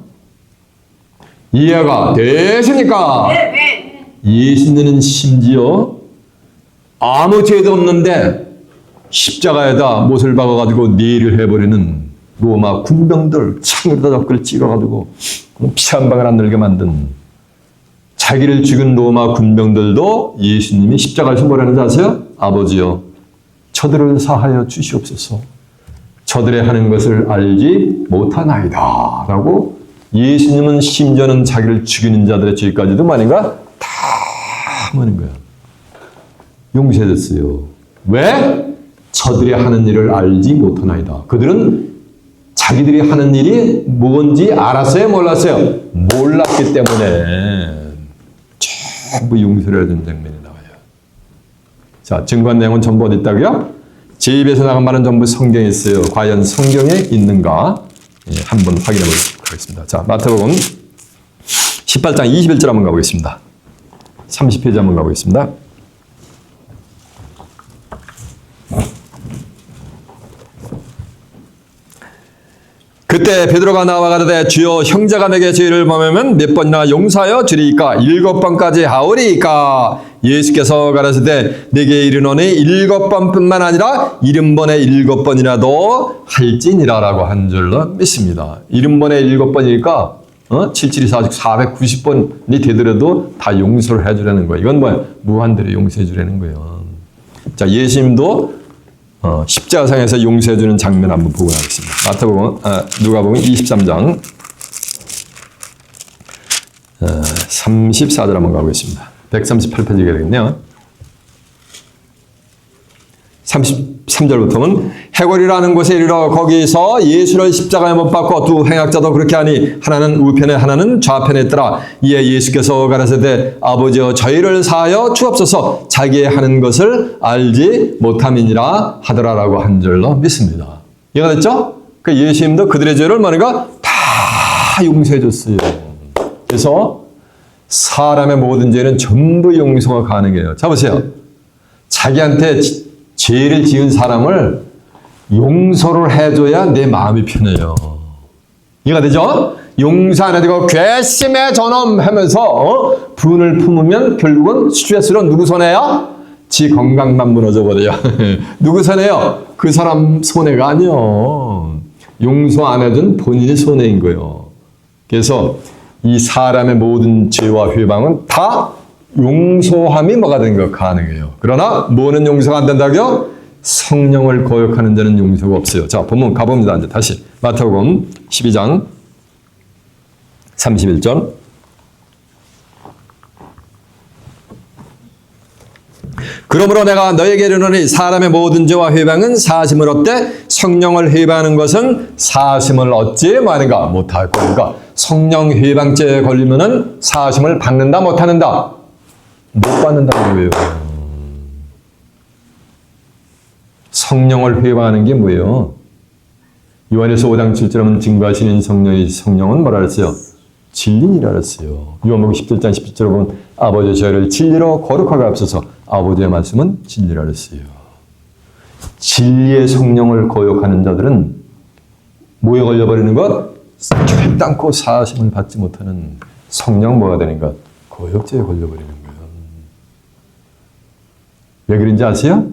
이해가 되십니까? 예수님은 심지어 아무 죄도 없는데 십자가에다 못을 박아가지고 내일을 해버리는 로마 군병들 창으로다 덮개를 찍어가지고 피 한 방울 안 늘게 만든 자기를 죽인 로마 군병들도 예수님이 십자가에서 뭐라는지 아세요? 아버지여, 저들을 사하여 주시옵소서. 저들의 하는 것을 알지 못하나이다. 라고 예수님은 심지어는 자기를 죽이는 자들의 죄까지도 말인가? 다 하는 거야. 용서해줬어요. 왜? 저들이 하는 일을 알지 못하나이다. 그들은 자기들이 하는 일이 뭔지 알았어요? 몰랐어요? 몰랐기 때문에 전부 용서를 해준 장면이 나와요. 자, 증거한 내용은 전부 어디 있다고요? 제 입에서 나간 말은 전부 성경에 있어요. 과연 성경에 있는가? 한번 확인해 보도록 하겠습니다. 자, 마태복음 18장 21절 한번 가보겠습니다. 30페이지 한번 가보겠습니다. 그때 베드로가 나와 가로되 주여, 형제가 내게 죄를 범하면 몇 번이나 용서하여 주리이까? 7번까지 하오리이까? 예수께서 가라사대 내게 이르노니 7번뿐만 아니라 70번에 7번이라도 할지니라라고 한 줄로 믿습니다. 70번에 7번이니까 7724 490번이 되더라도 다 용서를 해주라는 거예요. 이건 뭐야? 무한대로 용서해 주라는 거예요. 자, 예수님도 십자가상에서 용서해주는 장면 한번 보고 가겠습니다. 마태복음, 누가복음 23장 34절 한번 가보겠습니다. 138페이지가 되겠네요. 33절부터는 해골이라는 곳에 이르러 거기서 예수를 십자가에 못 박고 두 행악자도 그렇게 하니 하나는 우편에 하나는 좌편에 있더라. 이에 예수께서 가라사대 아버지여, 저희를 사하여 주옵소서. 자기의 하는 것을 알지 못함이니라 하더라라고 한 줄로 믿습니다. 이해가 됐죠? 그 예수님도 그들의 죄를 뭐니까 다 용서해 줬어요. 그래서 사람의 모든 죄는 전부 용서가 가능해요. 자, 보세요. 자기한테 죄를 지은 사람을 용서를 해줘야 내 마음이 편해요. 이해가 되죠? 용서 안 해주고 괘씸해 저놈 하면서 분을 품으면 결국은 스트레스로 누구 손해야? 지 건강만 무너져 버려요. 누구 손해요? 그 사람 손해가 아니요. 용서 안 해준 본인이 손해인 거예요. 그래서 이 사람의 모든 죄와 회방은 다 용서함이 뭐가 된 거 가능해요. 그러나 뭐는 용서가 안 된다고요? 성령을 거역하는 자는 용서가 없어요. 자, 본문 가봅니다. 이제 다시 마태복음 12장 31절. 그러므로 내가 너에게 이르노니 사람의 모든 죄와 회방은 사심을 얻되 성령을 회방하는 것은 사심을 얻지 뭐하는가? 못할 거니까 성령 회방죄에 걸리면은 사심을 받는다 못하는다? 못 받는다는 거예요. 성령을 회방하는 게 뭐예요? 요한에서 5장 7절은 증거하시는 성령은 뭐라 그랬어요? 진리니라 그랬어요. 요한복음 17장 17절에 보면 아버지 저희를 진리로 거룩하게 앞서서 아버지의 말씀은 진리라 그랬어요. 진리의 성령을 거역하는 자들은 뭐에 걸려버리는 것? 결단코 사심을 받지 못하는 성령 뭐가 되는 것? 거역죄에 걸려버리는 거예요. 왜 그런지 아세요?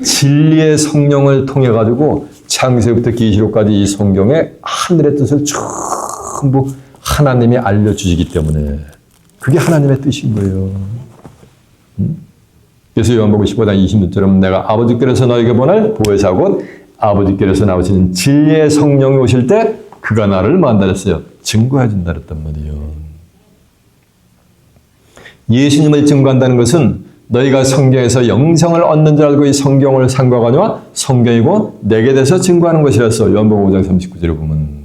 진리의 성령을 통해 가지고 창세부터 계시록까지 이 성경에 하늘의 뜻을 전부 하나님이 알려주시기 때문에 그게 하나님의 뜻인 거예요. 그래서 요한복음 15장 26절은 내가 아버지께로서 너에게 보낼 보혜사 곧 아버지께로서 나오시는 진리의 성령이 오실 때 그가 나를 만다 했어요. 증거해 준다 그랬단 말이에요. 예수님을 증거한다는 것은 너희가 성경에서 영생을 얻는 줄 알고 이 성경을 상고하거니와 성경이고 내게 대해서 증거하는 것이라서 요한복음 5장 39절에 보면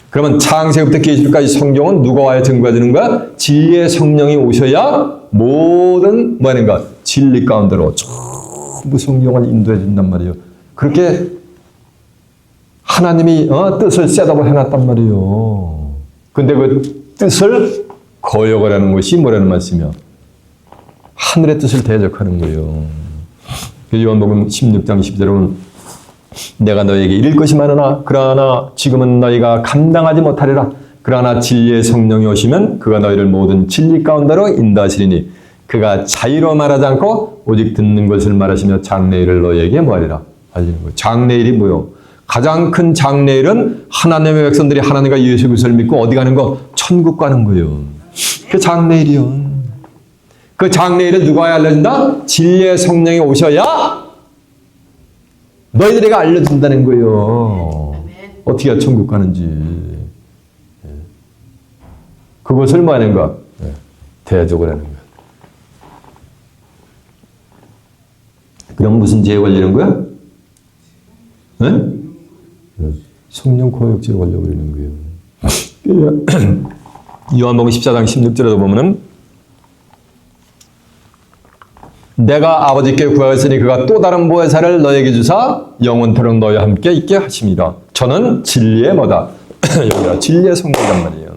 그러면 창세부터 계시록까지 성경은 누가 와야 증거해 주는 거야? 진리의 성령이 오셔야 모든 뭐하는가? 진리 가운데로 전부 성경을 인도해 준단 말이에요. 그렇게 하나님이 뜻을 셋업을 해놨단 말이에요. 근데 그 뜻을 거역을 하는 것이 뭐라는 말씀이야? 하늘의 뜻을 대적하는 거예요. 요한복음 16장 10절에 보면 내가 너에게 이를 것이 많으나 그러나 지금은 너희가 감당하지 못하리라. 그러나 진리의 성령이 오시면 그가 너희를 모든 진리 가운데로 인도하시리니 그가 자의로 말하지 않고 오직 듣는 것을 말하시며 장래일을 너희에게 뭐하리라 알리는 거예요. 장래일이 뭐요? 가장 큰 장래일은 하나님의 백성들이 하나님과 예수 그리스도를 믿고 어디 가는 거? 천국 가는 거예요. 그 장래일이요. 그 장래일을 누가 알려준다? 진리의 성령이 오셔야 너희들에게 알려준다는 거예요. 어떻게 천국 가는지. 그것을 뭐 하는가? 대적을 하는 거야. 그럼 무슨 죄에 걸리는 거야? 네? 성령 거역죄에 걸려버리는 거예요. 요한복음 14장 16절에도 보면은 내가 아버지께 구하였으니 그가 또 다른 보혜사를 너에게 주사 영원토록 너희와 함께 있게 하심이라. 저는 진리의 뭐다? 여기가 진리의 성령이란 말이에요.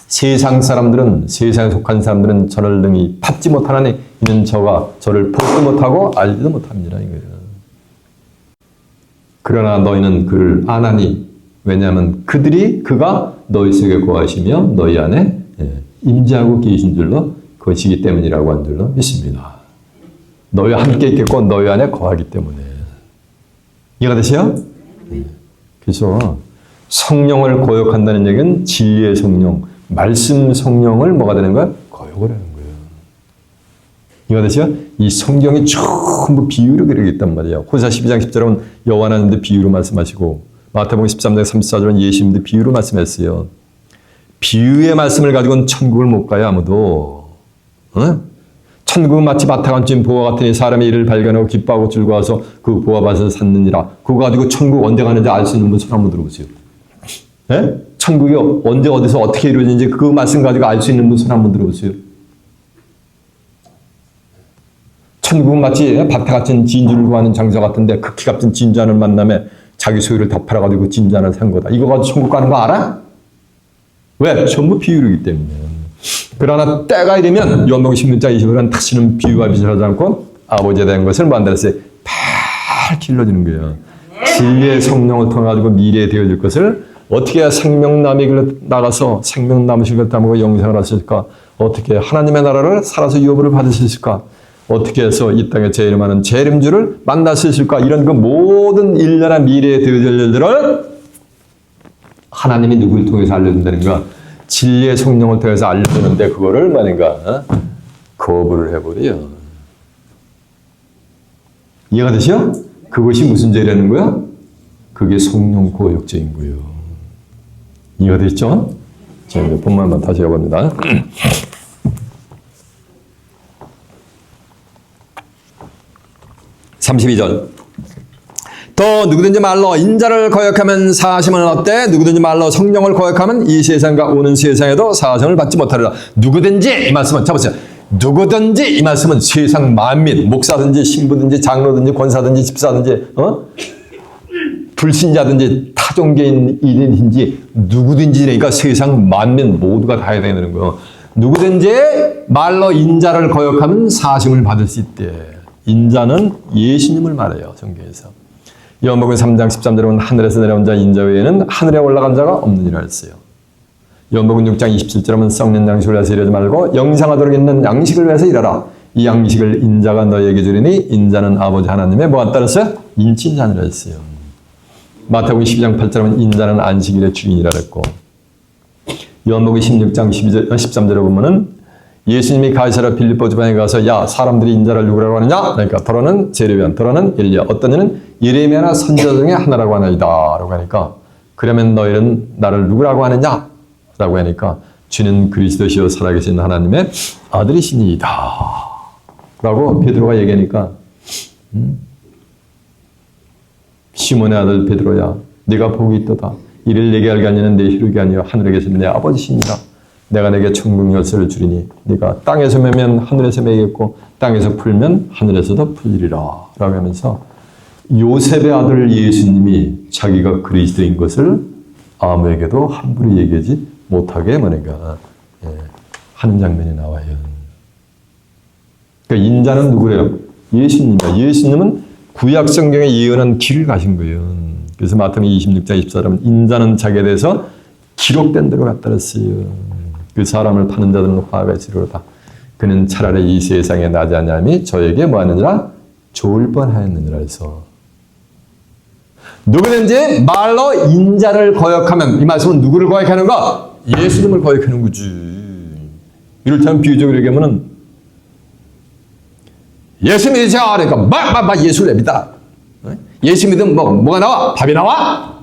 세상 사람들은 세상에 속한 사람들은 저를 능히 받지 못하나니 이는 저가 저를 보지 못하고 알지도 못합니다. 이거예요. 그러나 너희는 그를 아나니 왜냐하면 그가 너희 속에 거하시며 너희 안에 임재하고 계신 줄로 것이기 때문이라고 한 줄로 믿습니다. 너희와 함께 있겠고 너희 안에 거하기 때문에. 이해가 되세요? 그래서 성령을 거역한다는 얘기는 진리의 성령, 말씀 성령을 뭐가 되는 거야? 거역을 하는 거예요. 이해가 되세요? 이 성경이 전부 비유로 기록이 있단 말이에요. 호사 12장 10절은 여호와 하나님도 비유로 말씀하시고 마태복음 13장 34절은 예수님도 비유로 말씀했어요. 비유의 말씀을 가지고는 천국을 못 가요, 아무도. 천국은 마치 밭에 얹힌 보화 같으니 사람의 일을 발견하고 기뻐하고 즐거워서 그 보화밭을 샀느니라. 그거 가지고 천국 언제 가는지 알 수 있는 분 손 한번 들어보세요. 네? 천국이 언제 어디서 어떻게 이루어지는지 그 말씀 가지고 알 수 있는 분 손 한번 들어보세요. 천국은 마치 밭에 갇힌 진주를 구하는 장사 같은데 극히 값진 진주 하나를 만남에 자기 소유를 다 팔아가지고 진주 하나를 산 거다. 이거 가지고 천국 가는 거 알아? 왜? 전부 비유이기 때문에. 그러나 때가 이르면 요한복음 16장 20절은 다시는 비유와 비전하지 않고 아버지에 대한 것을 만들었어요. 발 길러주는 거예요. 진리의 성령을 통해 가지고 미래에 되어질 것을 어떻게 해야 생명나무의 길로 나가서 생명나무의 길로 따먹고 영생을 할 수 있을까? 어떻게 하나님의 나라를 살아서 유업을 받을 수 있을까? 어떻게 해서 이 땅에 재림하는 재림주를 만날 수 있을까? 이런 그 모든 일련한 미래에 되어질 일들을 하나님이 누구를 통해서 알려준다는 거야. 진리의 성령을 통해서 알려주는데 그거를 말인가 거부를 해버려. 이해가 되시죠? 그것이 무슨 죄라는 거야? 그게 성령 고역죄인 거예요. 이해가 됐죠? 자, 이제 본문만 다시 해봅니다. 32절. 또 누구든지 말로 인자를 거역하면 사하심은 어때? 누구든지 말로 성령을 거역하면 이 세상과 오는 세상에도 사하심을 받지 못하리라. 누구든지 이 말씀은 잡으세요. 누구든지 이 말씀은 세상 만민, 목사든지 신부든지 장로든지 권사든지 집사든지 불신자든지 타종교인이든지 누구든지니까 세상 만민 모두가 다 해야 되는 거예요. 누구든지 말로 인자를 거역하면 사하심을 받을 수 있대. 인자는 예수님을 말해요. 성경에서. 요한복음 3장 13절에 보면 하늘에서 내려온 자 인자 외에는 하늘에 올라간 자가 없느니라 했어요. 요한복음 6장 27절에 보면 썩는 양식을 위해서 일하지 말고 영생하도록 있는 양식을 위해서 일하라. 이 양식을 인자가 너에게 주리니 인자는 아버지 하나님의 뭐가 따랐어요? 인친자니라 했어요. 마태복음 12장 8절에 보면 인자는 안식일의 주인이라 그랬고 요한복음 16장 13절에 보면은 예수님이 가이사랴 빌립보 지방에 가서 야 사람들이 인자를 누구라고 하느냐? 그러니까 더러는 제르비안, 더러는 엘리야, 어떤 이는 예레미야나 선지자 중에 하나라고 하나이다 라고 하니까 그러면 너희는 나를 누구라고 하느냐? 라고 하니까 주는 그리스도시요 살아계신 하나님의 아들이시니이다 라고 베드로가 얘기하니까 시몬의 아들 베드로야 네가 복이 있도다. 이를 내게 알게 하니는 내 혈육이 아니요 하늘에 계신 내 아버지시니라. 내가 내게 천국 열쇠를 주리니 네가 땅에서 매면 하늘에서 매겠고 땅에서 풀면 하늘에서도 풀리리라 라고 하면서 요셉의 아들 예수님이 자기가 그리스도인 것을 아무에게도 함부로 얘기하지 못하게 뭐니까 하는 장면이 나와요. 그러니까 인자는 누구래요? 예수님이야. 예수님은 구약 성경에 예언한 길을 가신 거예요. 그래서 마태복음 26장 24절은 인자는 자기에 대해서 기록된 대로 갖다 놨어요. 그 사람을 파는 자들은 화가 있으리로다. 그는 차라리 이 세상에 나지 아니함이 저에게 뭐하느니라? 좋을 뻔하였느니라 해서 누구든지 말로 인자를 거역하면 이 말씀은 누구를 거역하는가? 예수님을 거역하는 거지. 이를테면 비유적으로 얘기하면은 예수 믿으자 그러니까 막 예수를 믿다. 예수 믿으면 뭐가 나와? 밥이 나와?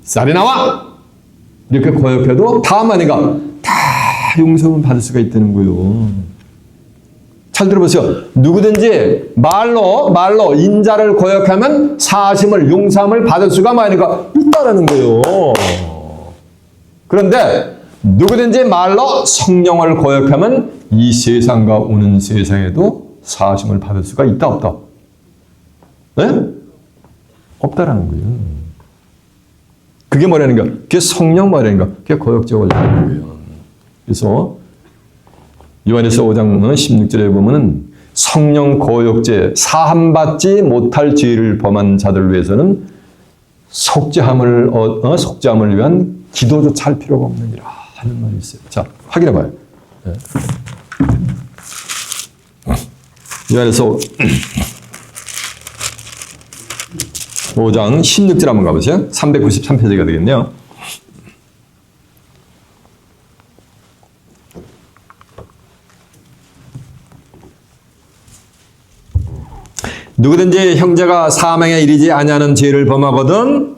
쌀이 나와? 이렇게 거역해도 다음 아니가 다 용서를 받을 수가 있다는 거예요. 잘 들어보세요. 누구든지 말로 인자를 거역하면 사하심을 용서함을 받을 수가 많으니까 있다라는 거예요. 그런데 누구든지 말로 성령을 거역하면 이 세상과 오는 세상에도 사하심을 받을 수가 있다 없다? 네? 없다라는 거예요. 그게 뭐라는 거야? 그게 성령 뭐라는 거야? 그게 거역죄 원리라는 거예요. 그래서 요한에서 5장 16절에 보면은 성령 거역죄 사함받지 못할 죄를 범한 자들을 위해서는 속죄함을 위한 기도조차 할 필요가 없느니라 하는 말이 있어요. 자, 확인해 봐요. 네. 요한에서 5장 16절 한번 가보세요. 393페이지가 되겠네요. 누구든지 형제가 사망에 이르지 아니하는 죄를 범하거든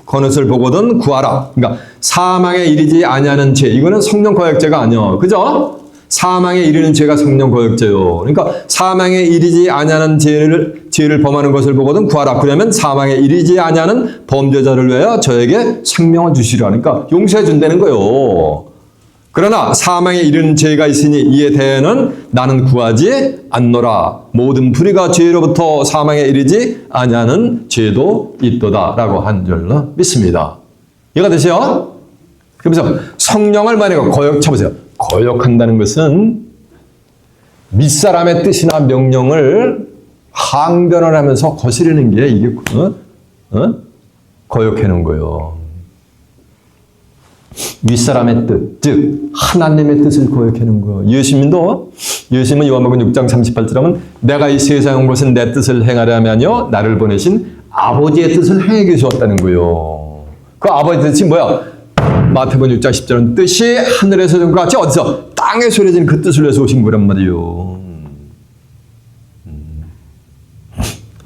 그것을 보거든 구하라. 그러니까 사망에 이르지 아니하는 죄 이거는 성령 거역죄가 아니야. 그죠? 사망에 이르는 죄가 성령 거역죄요. 그러니까 사망에 이르지 아니하는 죄를 범하는 것을 보거든 구하라. 그러면 사망에 이르지 아니하는 범죄자를 위하여 저에게 생명을 주시라. 그러니까 용서해 준다는 거예요. 그러나 사망에 이르는 죄가 있으니 이에 대해는 나는 구하지 않노라. 모든 불의가 죄로부터 사망에 이르지 아니하는 죄도 있도다라고 한 줄로 믿습니다. 이해가 되세요? 그러면서 성령을 만약에 쳐보세요. 거역한다는 것은 밑사람의 뜻이나 명령을 항변을 하면서 거스르는 게 이게 거역하는 거예요. 윗사람의 뜻, 즉 하나님의 뜻을 거역하는 거예요. 예수님은 요한복음 6장 38절 하면 내가 이 세상에 온 것은 내 뜻을 행하려 하면요 나를 보내신 아버지의 뜻을 행하기 위해서 왔다는 거예요. 그 아버지의 뜻이 뭐야? 마태복음 6장 10절은 뜻이 하늘에서 온 것 같이 어디서? 땅에서 이루어진 그 뜻을 위해서 오신 거란 말이에요.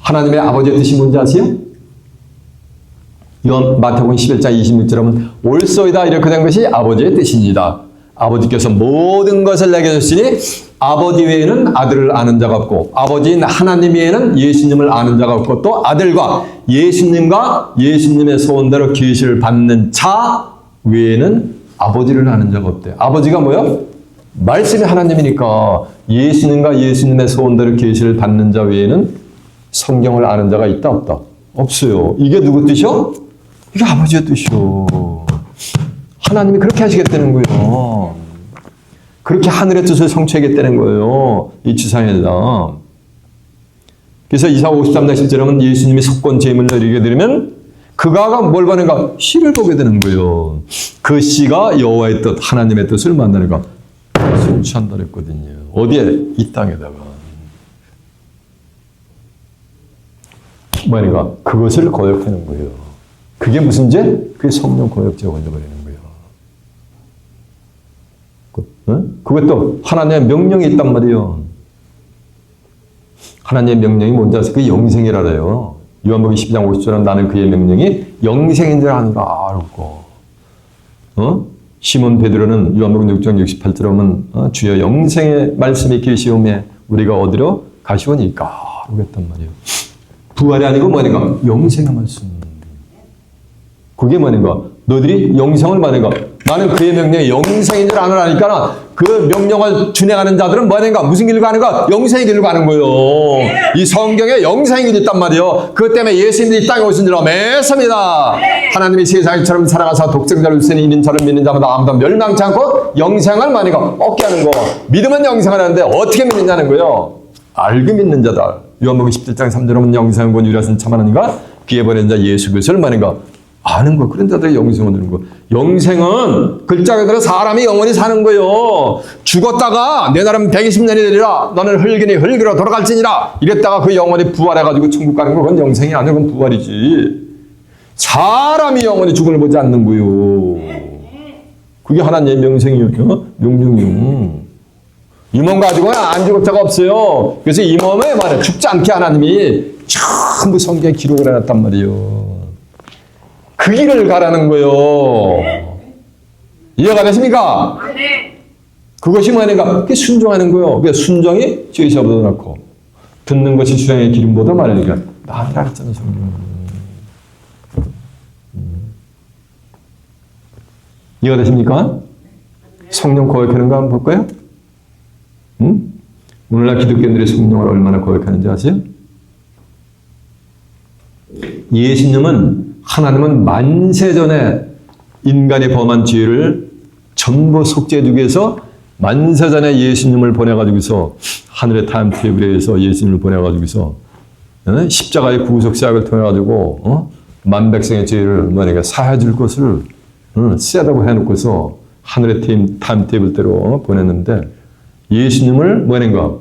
하나님의 아버지의 뜻이 뭔지 아세요? 마태복음 11장 26절 하면 옳소이다 이렇게 된 것이 아버지의 뜻입니다. 아버지께서 모든 것을 내게 주시니 아버지 외에는 아들을 아는 자가 없고 아버지인 하나님 외에는 예수님을 아는 자가 없고 또 아들과 예수님과 예수님의 소원대로 계시를 받는 자 외에는 아버지를 아는 자가 없대요. 아버지가 뭐요? 말씀이 하나님이니까 예수님과 예수님의 소원대로 계시를 받는 자 외에는 성경을 아는 자가 있다 없다? 없어요. 이게 누구 뜻이요? 이게 아버지의 뜻이요. 하나님이 그렇게 하시겠다는 거예요. 그렇게 하늘의 뜻을 성취하겠다는 거예요. 이 지상에서. 그래서 이사 53장 10절에 하면 예수님이 속건 제물을 드리게 되면 그가 뭘 보는가? 씨를 보게 되는 거예요. 그 씨가 여호와의 뜻, 하나님의 뜻을 만나니까 성취한다 그랬거든요. 어디에? 이 땅에다가. 뭐니까? 그것을 거역하는 거예요. 그게 무슨 죄? 그게 성령 거역죄가 걸려버리는 거예요. 그것도 하나님의 명령이 있단 말이에요. 하나님의 명령이 뭔지 아세요? 그게 영생이라 그래요. 요한복음 12장 50절은 나는 그의 명령이 영생인 줄 아는가 알고. 시몬 베드로는 요한복음 6장 68절 하면 주여 영생의 말씀이 계시오매 우리가 어디로 가시오니까 그랬단 말이에요. 부활이 아니고 뭐니까? 영생의 말씀. 그게 뭐니까? 너희들이 영생을 말하니까 나는 그의 명령이 영생인 줄 아느라니까 그 명령을 준행하는 자들은 뭐니까? 무슨 길을 가는가? 영생의 길을 가는 거예요. 이 성경에 영생의 길이 있단 말이에요. 그것 때문에 예수님이 이 땅에 오신 줄 믿습니다. 하나님이 세상처럼 사랑하사 독생자를 주시니 이는 저를 믿는 자마다 아무도 멸망치 않고 영생을 뭐니까? 얻게 하는 거. 믿으면 영생을 하는데 어떻게 믿느냐는 거예요. 알고 믿는 자다. 요한복음 17장 3절에 보면 영생은 곧 유일하신 참 하나님과 그의 보낸 자 예수 그리스도를 말인가 아는 거. 그런 자들이 영생을 얻는 거. 영생은 글자 그대로 사람이 영원히 사는 거예요. 죽었다가 내 나름 120년이 되리라 너는 흙이니 흙으로 돌아갈지니라 이랬다가 그 영혼이 부활해가지고 천국 가는 거 그건 영생이 아니라 그건 부활이지. 사람이 영원히 죽음을 보지 않는 거예요. 그게 하나님의 명생이요. 명령이요. 이 몸 가지고는 안 죽을 자가 없어요. 그래서 이 몸에 말해 죽지 않게 하나님이 전부 성경에 기록을 해놨단 말이에요. 그 길을 가라는 거예요. 이해가 되십니까? 그것이 뭐냐니까 그게 순종하는 거예요. 그게 순종이 죄사보다 낫고 듣는 것이 수양의 기름보다 말하니까 나으라 했잖아요. 성경은. 이해가 되십니까? 성령 거역하는 거 한번 볼까요? 오늘날 기독교인들이 성령을 얼마나 거역하는지 아세요? 하나님은 만세전에 인간이 범한 죄를 전부 속죄해주기 위해서 만세전에 예수님을 보내가지고서 하늘의 타임테이블에 의해서 예수님을 보내가지고서 십자가의 구속사역을 통해가지고 만백성의 죄를 뭐냐니까 사해줄 것을 쓰다고 해놓고서 하늘의 타임테이블대로 보냈는데 예수님을 뭐냐니까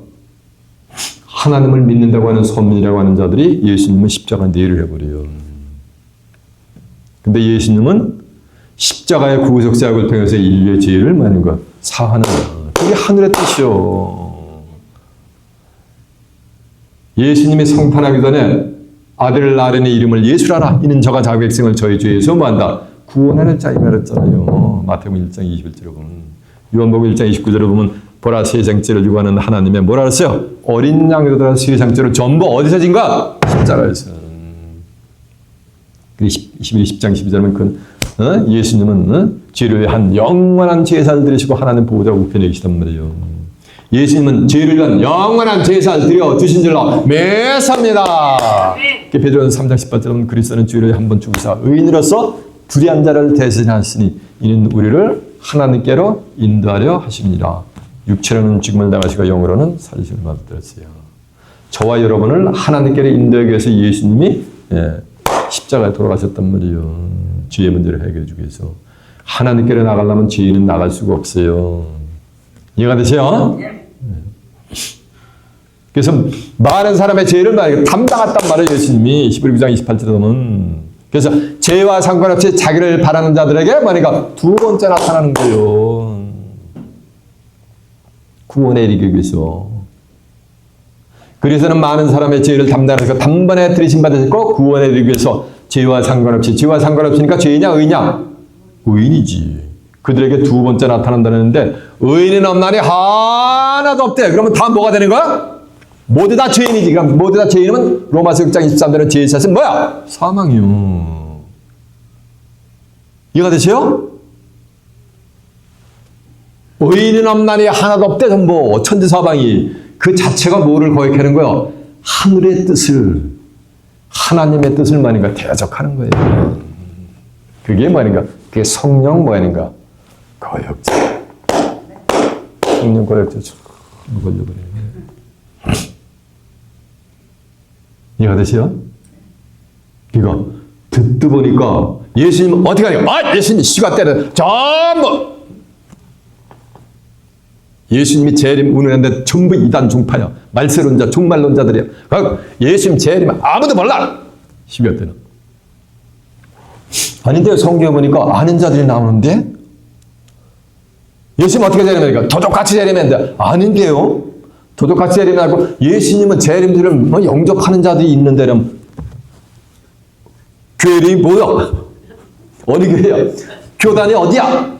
하나님을 믿는다고 하는 선민이라고 하는 자들이 예수님은 십자가 내일을 해버려요. 근데 예수님은 십자가의 구속사역을 통해서 인류의 죄를 뭐냐니까 사하는 그게 하늘의 뜻이요. 예수님이 성탄하기 전에 아들을 낳으려니 이름을 예수라라. 이는 저가 자기 백성을 저희 죄에서 뭐한다? 구원하는 자이라 그랬잖아요. 마태복음 1장 21절에 보면. 요한복음 1장 29절에 보면 보라 세상죄를 주고 하는 하나님의 뭐라 그랬어요? 어린 양으로다 세상죄를 전부 어디서 진가? 십자가에서. 10장 12절에 보면 예수님은 죄를 위한 영원한 제사를 드리시고 하나님 보호자 우편에 계시단 말이에요. 예수님은 죄를 위한 영원한 제사를 드려 주신 줄로 믿습니다. 베드로전서 3장 18절은 그리스도는 죄를 한번 죽으사 의인으로서 불의한 자를 대신하시니 이는 우리를 하나님께로 인도하려 하십니다. 육체로는 죽음을 당하시고 영으로는 살리심을 받으셨어요. 저와 여러분을 하나님께로 인도하기 위해서 예수님이 십자가에 돌아가셨단 말이에요. 죄의 문제를 해결해 주기 위해서. 하나님께로 나가려면 죄인은 나갈 수가 없어요. 이해가 되세요? 그래서 많은 사람의 죄를 담당했단 말이에요. 예수님이 히브리 9장 28절에 보면. 그래서 죄와 상관없이 자기를 바라는 자들에게 뭐니까 두 번째 나타나는 거예요. 구원에 이르기 위해서. 그래서는 많은 사람의 죄를 담당해서 단번에 들이심 받으셨고 구원에 이르기 위해서 죄와 상관없으니까 죄이냐 의냐? 의인이지. 그들에게 두 번째 나타난다는데 의인은 없나니 하나도 없대. 그러면 다 뭐가 되는 거야? 모두 다 죄인이지. 그럼 모두 다 죄인이면 로마서 6장 23절은 죄의 샷은 뭐야? 사망이요. 이해가 되세요? 의인은 없나니 하나도 없대. 전부 천지사방이. 그 자체가 뭐를 거역하는 거예요? 하늘의 뜻을, 하나님의 뜻을 뭐니까 대적하는 거예요. 그게 뭐니까? 그게 성령 뭐니까? 거역자. 성령 거역자. 걸려버리네. 이해가 되세요? 이거 듣다 보니까 예수님 어떻게 하냐? 아, 예수님 시간 때는 전부 예수님이 재림 운운했는데 전부 이단 종파야. 말세론자, 종말론자들이야. 예수님 재림 아무도 몰라. 시간 때는. 아닌데 성경에 보니까 아는 자들이 나오는데 예수님 어떻게 재림하니까 도둑같이 재림했는데 아닌데요. 도둑같이 재림하고 예수님은 재림들을 뭐 영접하는 자들이 있는데 교회 이름이 뭐야? 어느 교회야? 교단이 어디야?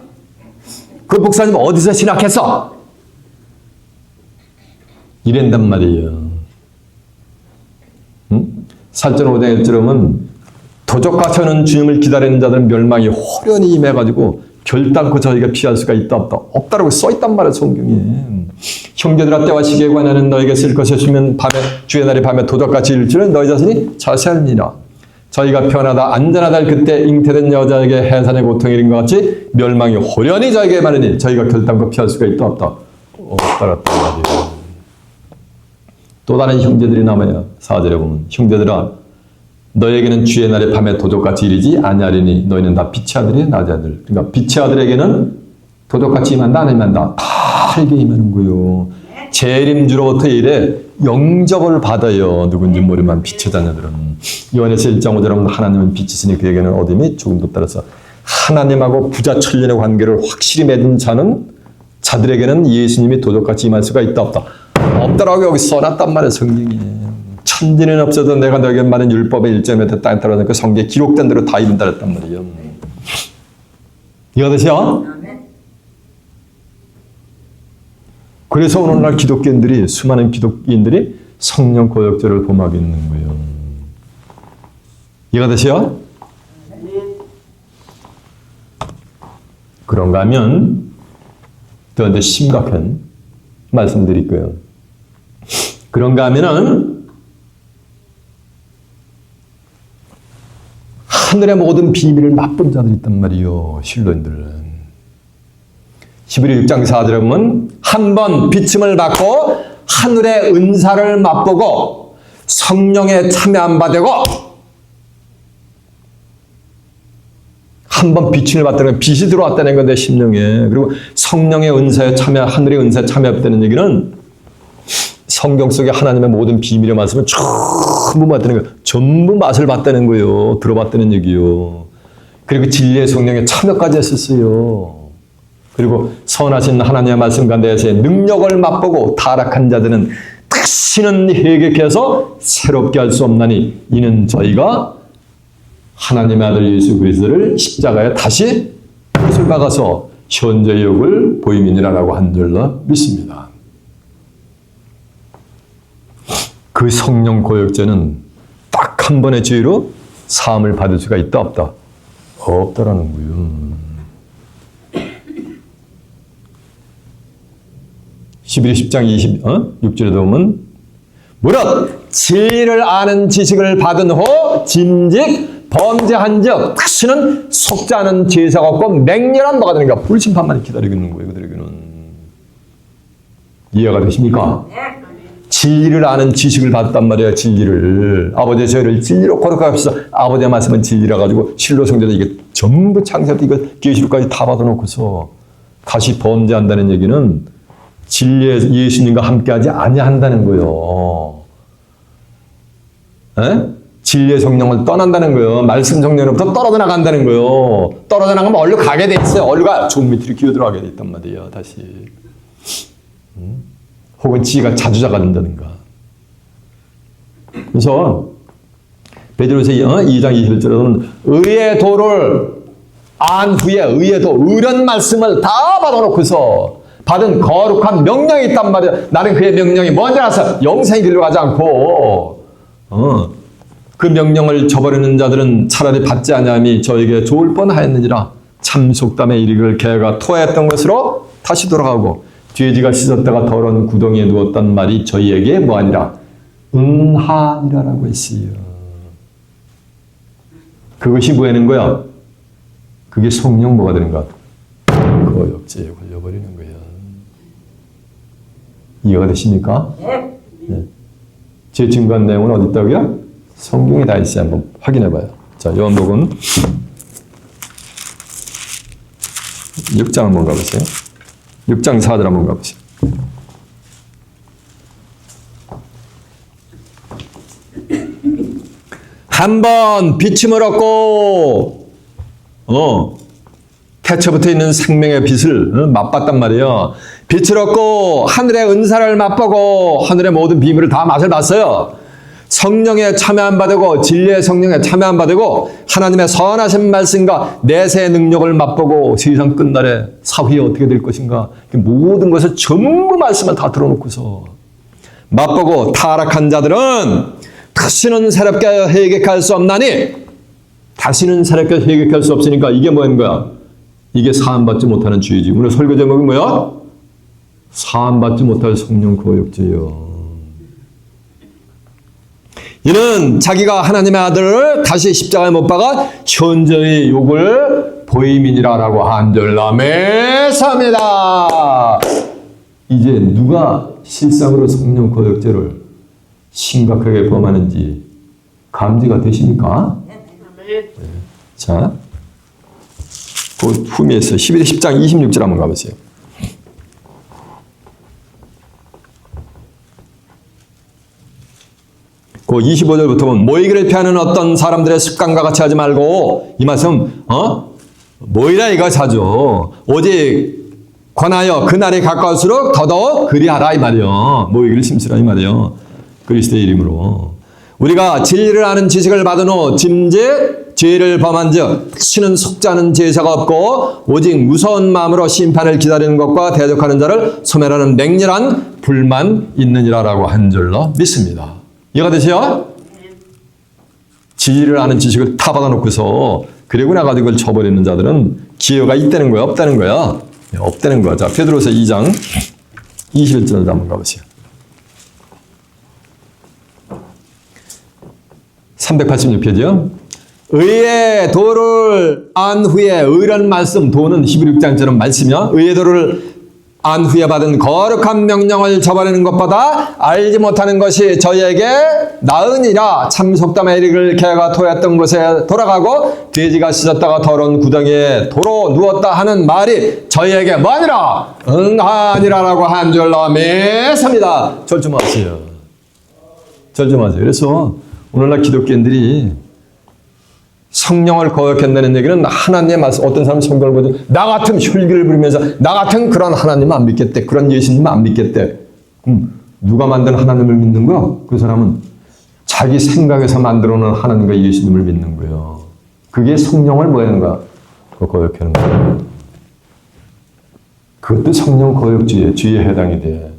그 목사님 어디서 신학했어? 이랜단 말이에요. 응? 4절 5장 1절은 도적같이 하는 주님을 기다리는 자들은 멸망이 호련히 임해가지고 결단코 저희가 피할 수가 있다 없다. 없다라고 써있단 말이에요. 성경에. 형제들아 때와 시기에 관하는 너에게 쓸 것이 없으면 주의 날이 밤에 도적같이 일 줄은 너희 자신이 자세합니다. 저희가 편하다 안전하다 그때 잉태된 여자에게 해산의 고통이 이른 것 같이 멸망이 호련히 저에게 말하니 저희가 결단코 피할 수가 있다 없다. 없다랐단 말이에요. 또 다른 형제들이 남아요. 4절에 보면 형제들아 너에게는 주의 날에 밤에 도적같이 이르지 아니하리니 너희는 다 빛의 아들이야 낮의 아들. 그러니까 빛의 아들에게는 도적같이 임한다 안 임한다 다르게 임하는 거예요. 재림주로부터 이래 영접을 받아요. 누군지 모르만 빛의 자녀들은. 요한에서 1장 5절은 하나님은 빛이시니 그에게는 어둠이 조금도 따라서 하나님하고 부자 천륜의 관계를 확실히 맺은 자들에게는 예수님이 도적같이 임할 수가 있다 없다. 없다라고 여기 써놨단 말이에요. 성경이. 천지는 없어도 내가 너에게 말한 율법의 1점에 땅에 따라서 그 성경에 기록된 대로 다 이룬다 했단 말이에요. 이해가 되세요? 그래서 오늘날 기독교인들이 수많은 기독교인들이 성령 고역죄를 범하고 있는 거예요. 이해가 되세요? 그런가 하면 더 이제 심각한 말씀드릴 거예요. 그런가 하면은 하늘의 모든 비밀을 맛본 자들이 있단 말이에요. 신론들은. 히브리 6장 4절에 보면 한 번 비침을 받고 하늘의 은사를 맛보고 성령에 참여 안 받고 한 번 비침을 받다는 빛이 들어왔다는 건데 심령에. 그리고 성령의 은사에 참여, 하늘의 은사에 참여했다는 얘기는 성경 속에 하나님의 모든 비밀의 말씀을 전부 봤다는 거예요. 전부 맛을 봤다는 거예요. 들어봤다는 얘기요. 그리고 진리의 성령에 참여까지 했었어요. 그리고 선하신 하나님의 말씀 가운데에서의 능력을 맛보고 타락한 자들은 다시는 회개해서 새롭게 할 수 없나니 이는 저희가 하나님의 아들 예수 그리스도를 십자가에 다시 못을 박아서 현재의 욕을 보임이니라고 한 줄로 믿습니다. 그 성령 고역죄는 딱 한 번의 죄로 사함을 받을 수가 있다 없다? 없다라는 거예요. 히브리 10장 26절에 보면 무릇 진리를 아는 지식을 받은 후 진직 범죄한 적 다시는 속지 않은 제사가 없고 맹렬한 뭐가 되는가 불심판만 기다리고 있는 거예요. 그들에게는. 이해가 되십니까? 진리를 아는 지식을 받았단 말이에요. 진리를. 아버지의 저희를 진리로 거룩하게 하소서. 아버지의 말씀은 진리라 가지고 실로 성전에 이게 전부 창세부터 이거 계시록까지 다 받아놓고서 다시 범죄한다는 얘기는 진리의 예수님과 함께하지 아니한다는 거예요. 에? 진리의 성령을 떠난다는 거예요. 말씀 성령으로부터 떨어져 나간다는 거예요. 떨어져 나가면 어디로 가게 돼 있어요. 어디로 가? 종 밑으로 기어들어가게 돼 있단 말이에요. 다시. 혹은 지가 자주자가 된다든가. 그래서 베드로서 2장 21절에는 의의 도를 안 후에 의의 도, 의런 말씀을 다 받아놓고서 받은 거룩한 명령이 있단 말이에요. 나는 그의 명령이 뭔지 알아서 영생의 길로 가지 않고 그 명령을 저버리는 자들은 차라리 받지 아니함이 저에게 좋을 뻔하였느니라. 참 속담에 이르기를 개가 토했던 것으로 다시 돌아가고 돼지가 씻었다가 더러운 구덩이에 누웠단 말이 저희에게 뭐하니라? 응하니라라고 했어요. 그것이 뭐하는 거야? 그게 성령 뭐가 되는 거야? 거역죄에 걸려버리는 거야. 이해가 되십니까? 네. 제 증거한 내용은 어디 있다고요? 성경에 다 있어요. 한번 확인해 봐요. 자, 요한복음 6장 한번 가보세요. 6장 4절 한번 가보세요. 한번 비침을 얻고 태초부터 있는 생명의 빛을 맛봤단 말이에요. 빛을 얻고 하늘의 은사를 맛보고 하늘의 모든 비밀을 다 맛을 봤어요. 성령에 참여 안 받고 진리의 성령에 참여 안 받고 하나님의 선하신 말씀과 내세의 능력을 맛보고 세상 끝날에 사후에 어떻게 될 것인가 모든 것을 전부 말씀을 다 들어놓고서 맛보고 타락한 자들은 다시는 새롭게 회개할 수 없나니 다시는 새롭게 회개할 수 없으니까 이게 뭐인 거야? 이게 사함받지 못하는 죄지. 오늘 설교 제목이 뭐야? 사함받지 못할 성령 거역죄요. 이는 자기가 하나님의 아들을 다시 십자가에 못 박아 현저히 욕을 보임이니라라고 한절남에서합니다. 이제 누가 실상으로 성령 거역죄를 심각하게 범하는지 감지가 되십니까? 네. 자, 그 후미에서 10장 26절 한번 가보세요. 그 25절부터 보면 모이기를 피하는 어떤 사람들의 습관과 같이 하지 말고 이 말씀 모이라 이것하죠. 오직 권하여 그날이 가까울수록 더더욱 그리하라 이 말이요. 모이기를 심쓰라 이 말이요. 그리스도의 이름으로 우리가 진리를 아는 지식을 받은 후 짐짓 죄를 범한 즉 다시는 속지 않은 제사가 없고 오직 무서운 마음으로 심판을 기다리는 것과 대적하는 자를 소멸하는 맹렬한 불만 있느니라라고 한 줄로 믿습니다. 이해가 되세요? 진리를 아는 지식을 다 받아놓고서 그리고 나가지고 그걸 쳐버리는 자들은 기회가 있다는 거야? 없다는 거야? 없다는 거야. 자, 베드로서 2장 21절을 한번 가보세요. 386페이지요. 의의 도를 안 후에 의란 말씀, 도는 히브리 6장처럼 말씀이요. 의의 도를 안 후에 받은 거룩한 명령을 저버리는 것보다 알지 못하는 것이 저희에게 나으니라. 참 속담에 이르기를 개가 토했던 곳에 돌아가고 돼지가 씻었다가 더러운 구덩이에 도로 누웠다 하는 말이 저희에게 뭐하니라? 응하니라라고 한 줄로 믿습니다. 절주 마세요. 절주 마세요. 그래서 오늘날 기독교인들이 성령을 거역한다는 얘기는 하나님의 말씀, 어떤 사람은 성경을 보죠. 나 같은 혈기를 부리면서 나 같은 그런 하나님 안 믿겠대. 그런 예수님 안 믿겠대. 누가 만든 하나님을 믿는 거야? 그 사람은 자기 생각에서 만들어 놓은 하나님과 예수님을 믿는 거예요. 그게 성령을 뭐 하는 거야? 거역하는 거야. 그것도 성령 거역죄에, 죄에 해당이 돼.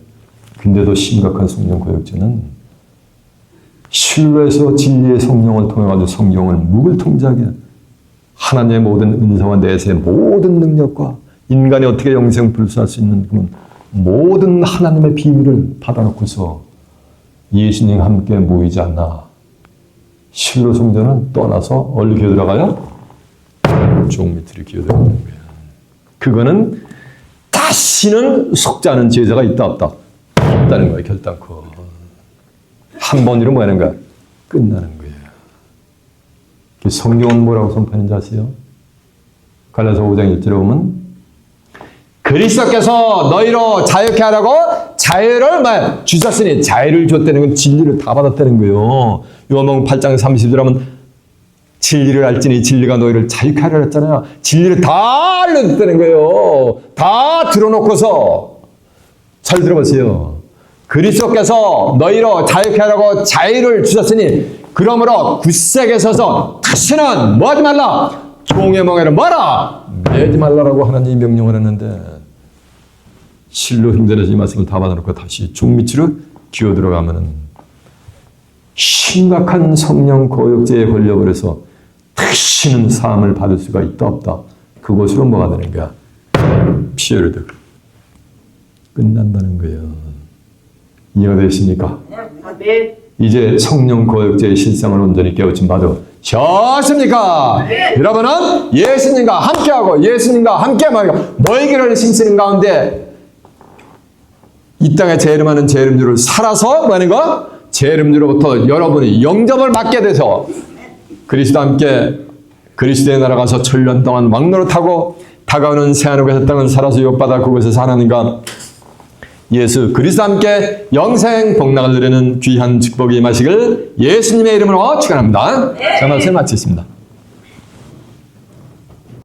근데도 심각한 성령 거역죄는 신뢰해서 진리의 성령을 통해 성경을 무불통제하게 하나님의 모든 은사와 내세의 모든 능력과 인간이 어떻게 영생 불수할 수 있는 그 모든 하나님의 비밀을 받아놓고서 예수님과 함께 모이지 않나. 실로 성전은 떠나서 어디로 기어들어가요? 종 밑으로 기어들어가는 거예요. 그거는 다시는 속지 않은 제자가 있다 없다? 없다는 거예요. 결단코. 한 번으로 뭐 하는 거야? 끝나는 거예요. 성경은 뭐라고 선포하는지 아세요? 갈라디아서 5장 1절에 보면 그리스도께서 너희로 자유케 하라고 자유를 주셨으니, 자유를 줬다는 건 진리를 다 받았다는 거예요. 요한복음 8장 30절 하면 진리를 알지니 진리가 너희를 자유케 하라 했잖아요. 진리를 다 알려줬다는 거예요. 다 들어놓고서 잘 들어보세요. 그리스도께서 너희로 자유케 하라고 자유를 주셨으니 그러므로 굳세게 서서 다시는 뭐하지 말라, 종의 멍에를 뭐라 매지 말라라고 하나님이 명령을 했는데, 실로 힘들어서 이 말씀을 다 받아놓고 다시 종미치로 기어 들어가면은 심각한 성령 고역죄에 걸려버려서 다시는 사함을 받을 수가 있다 없다. 그것으로 뭐가 되는 거야? 피해를 듣고 끝난다는 거예요. 이해가 되십니까? 이제 성령 고역죄의 실상을 온전히 깨우친 바도 셨습니까? 여러분은 예수님과 함께하고 예수님과 함께 말이야 너희들을 힘쓰는 가운데 이 땅에 재림하는 재림주를 살아서 뭐하는 거? 재림주로부터 여러분이 영접을 받게 돼서 그리스도와 함께 그리스도의 나라 가서 1000년 동안 왕노릇하고 다가오는 새하늘과 새 땅을 살아서 욕받아 그곳에서 하나님과 예수 그리스도와 함께 영생 복락을 누리는 귀한 축복이 임하시길 예수님의 이름으로 축원합니다. 자, 말씀 마치겠습니다.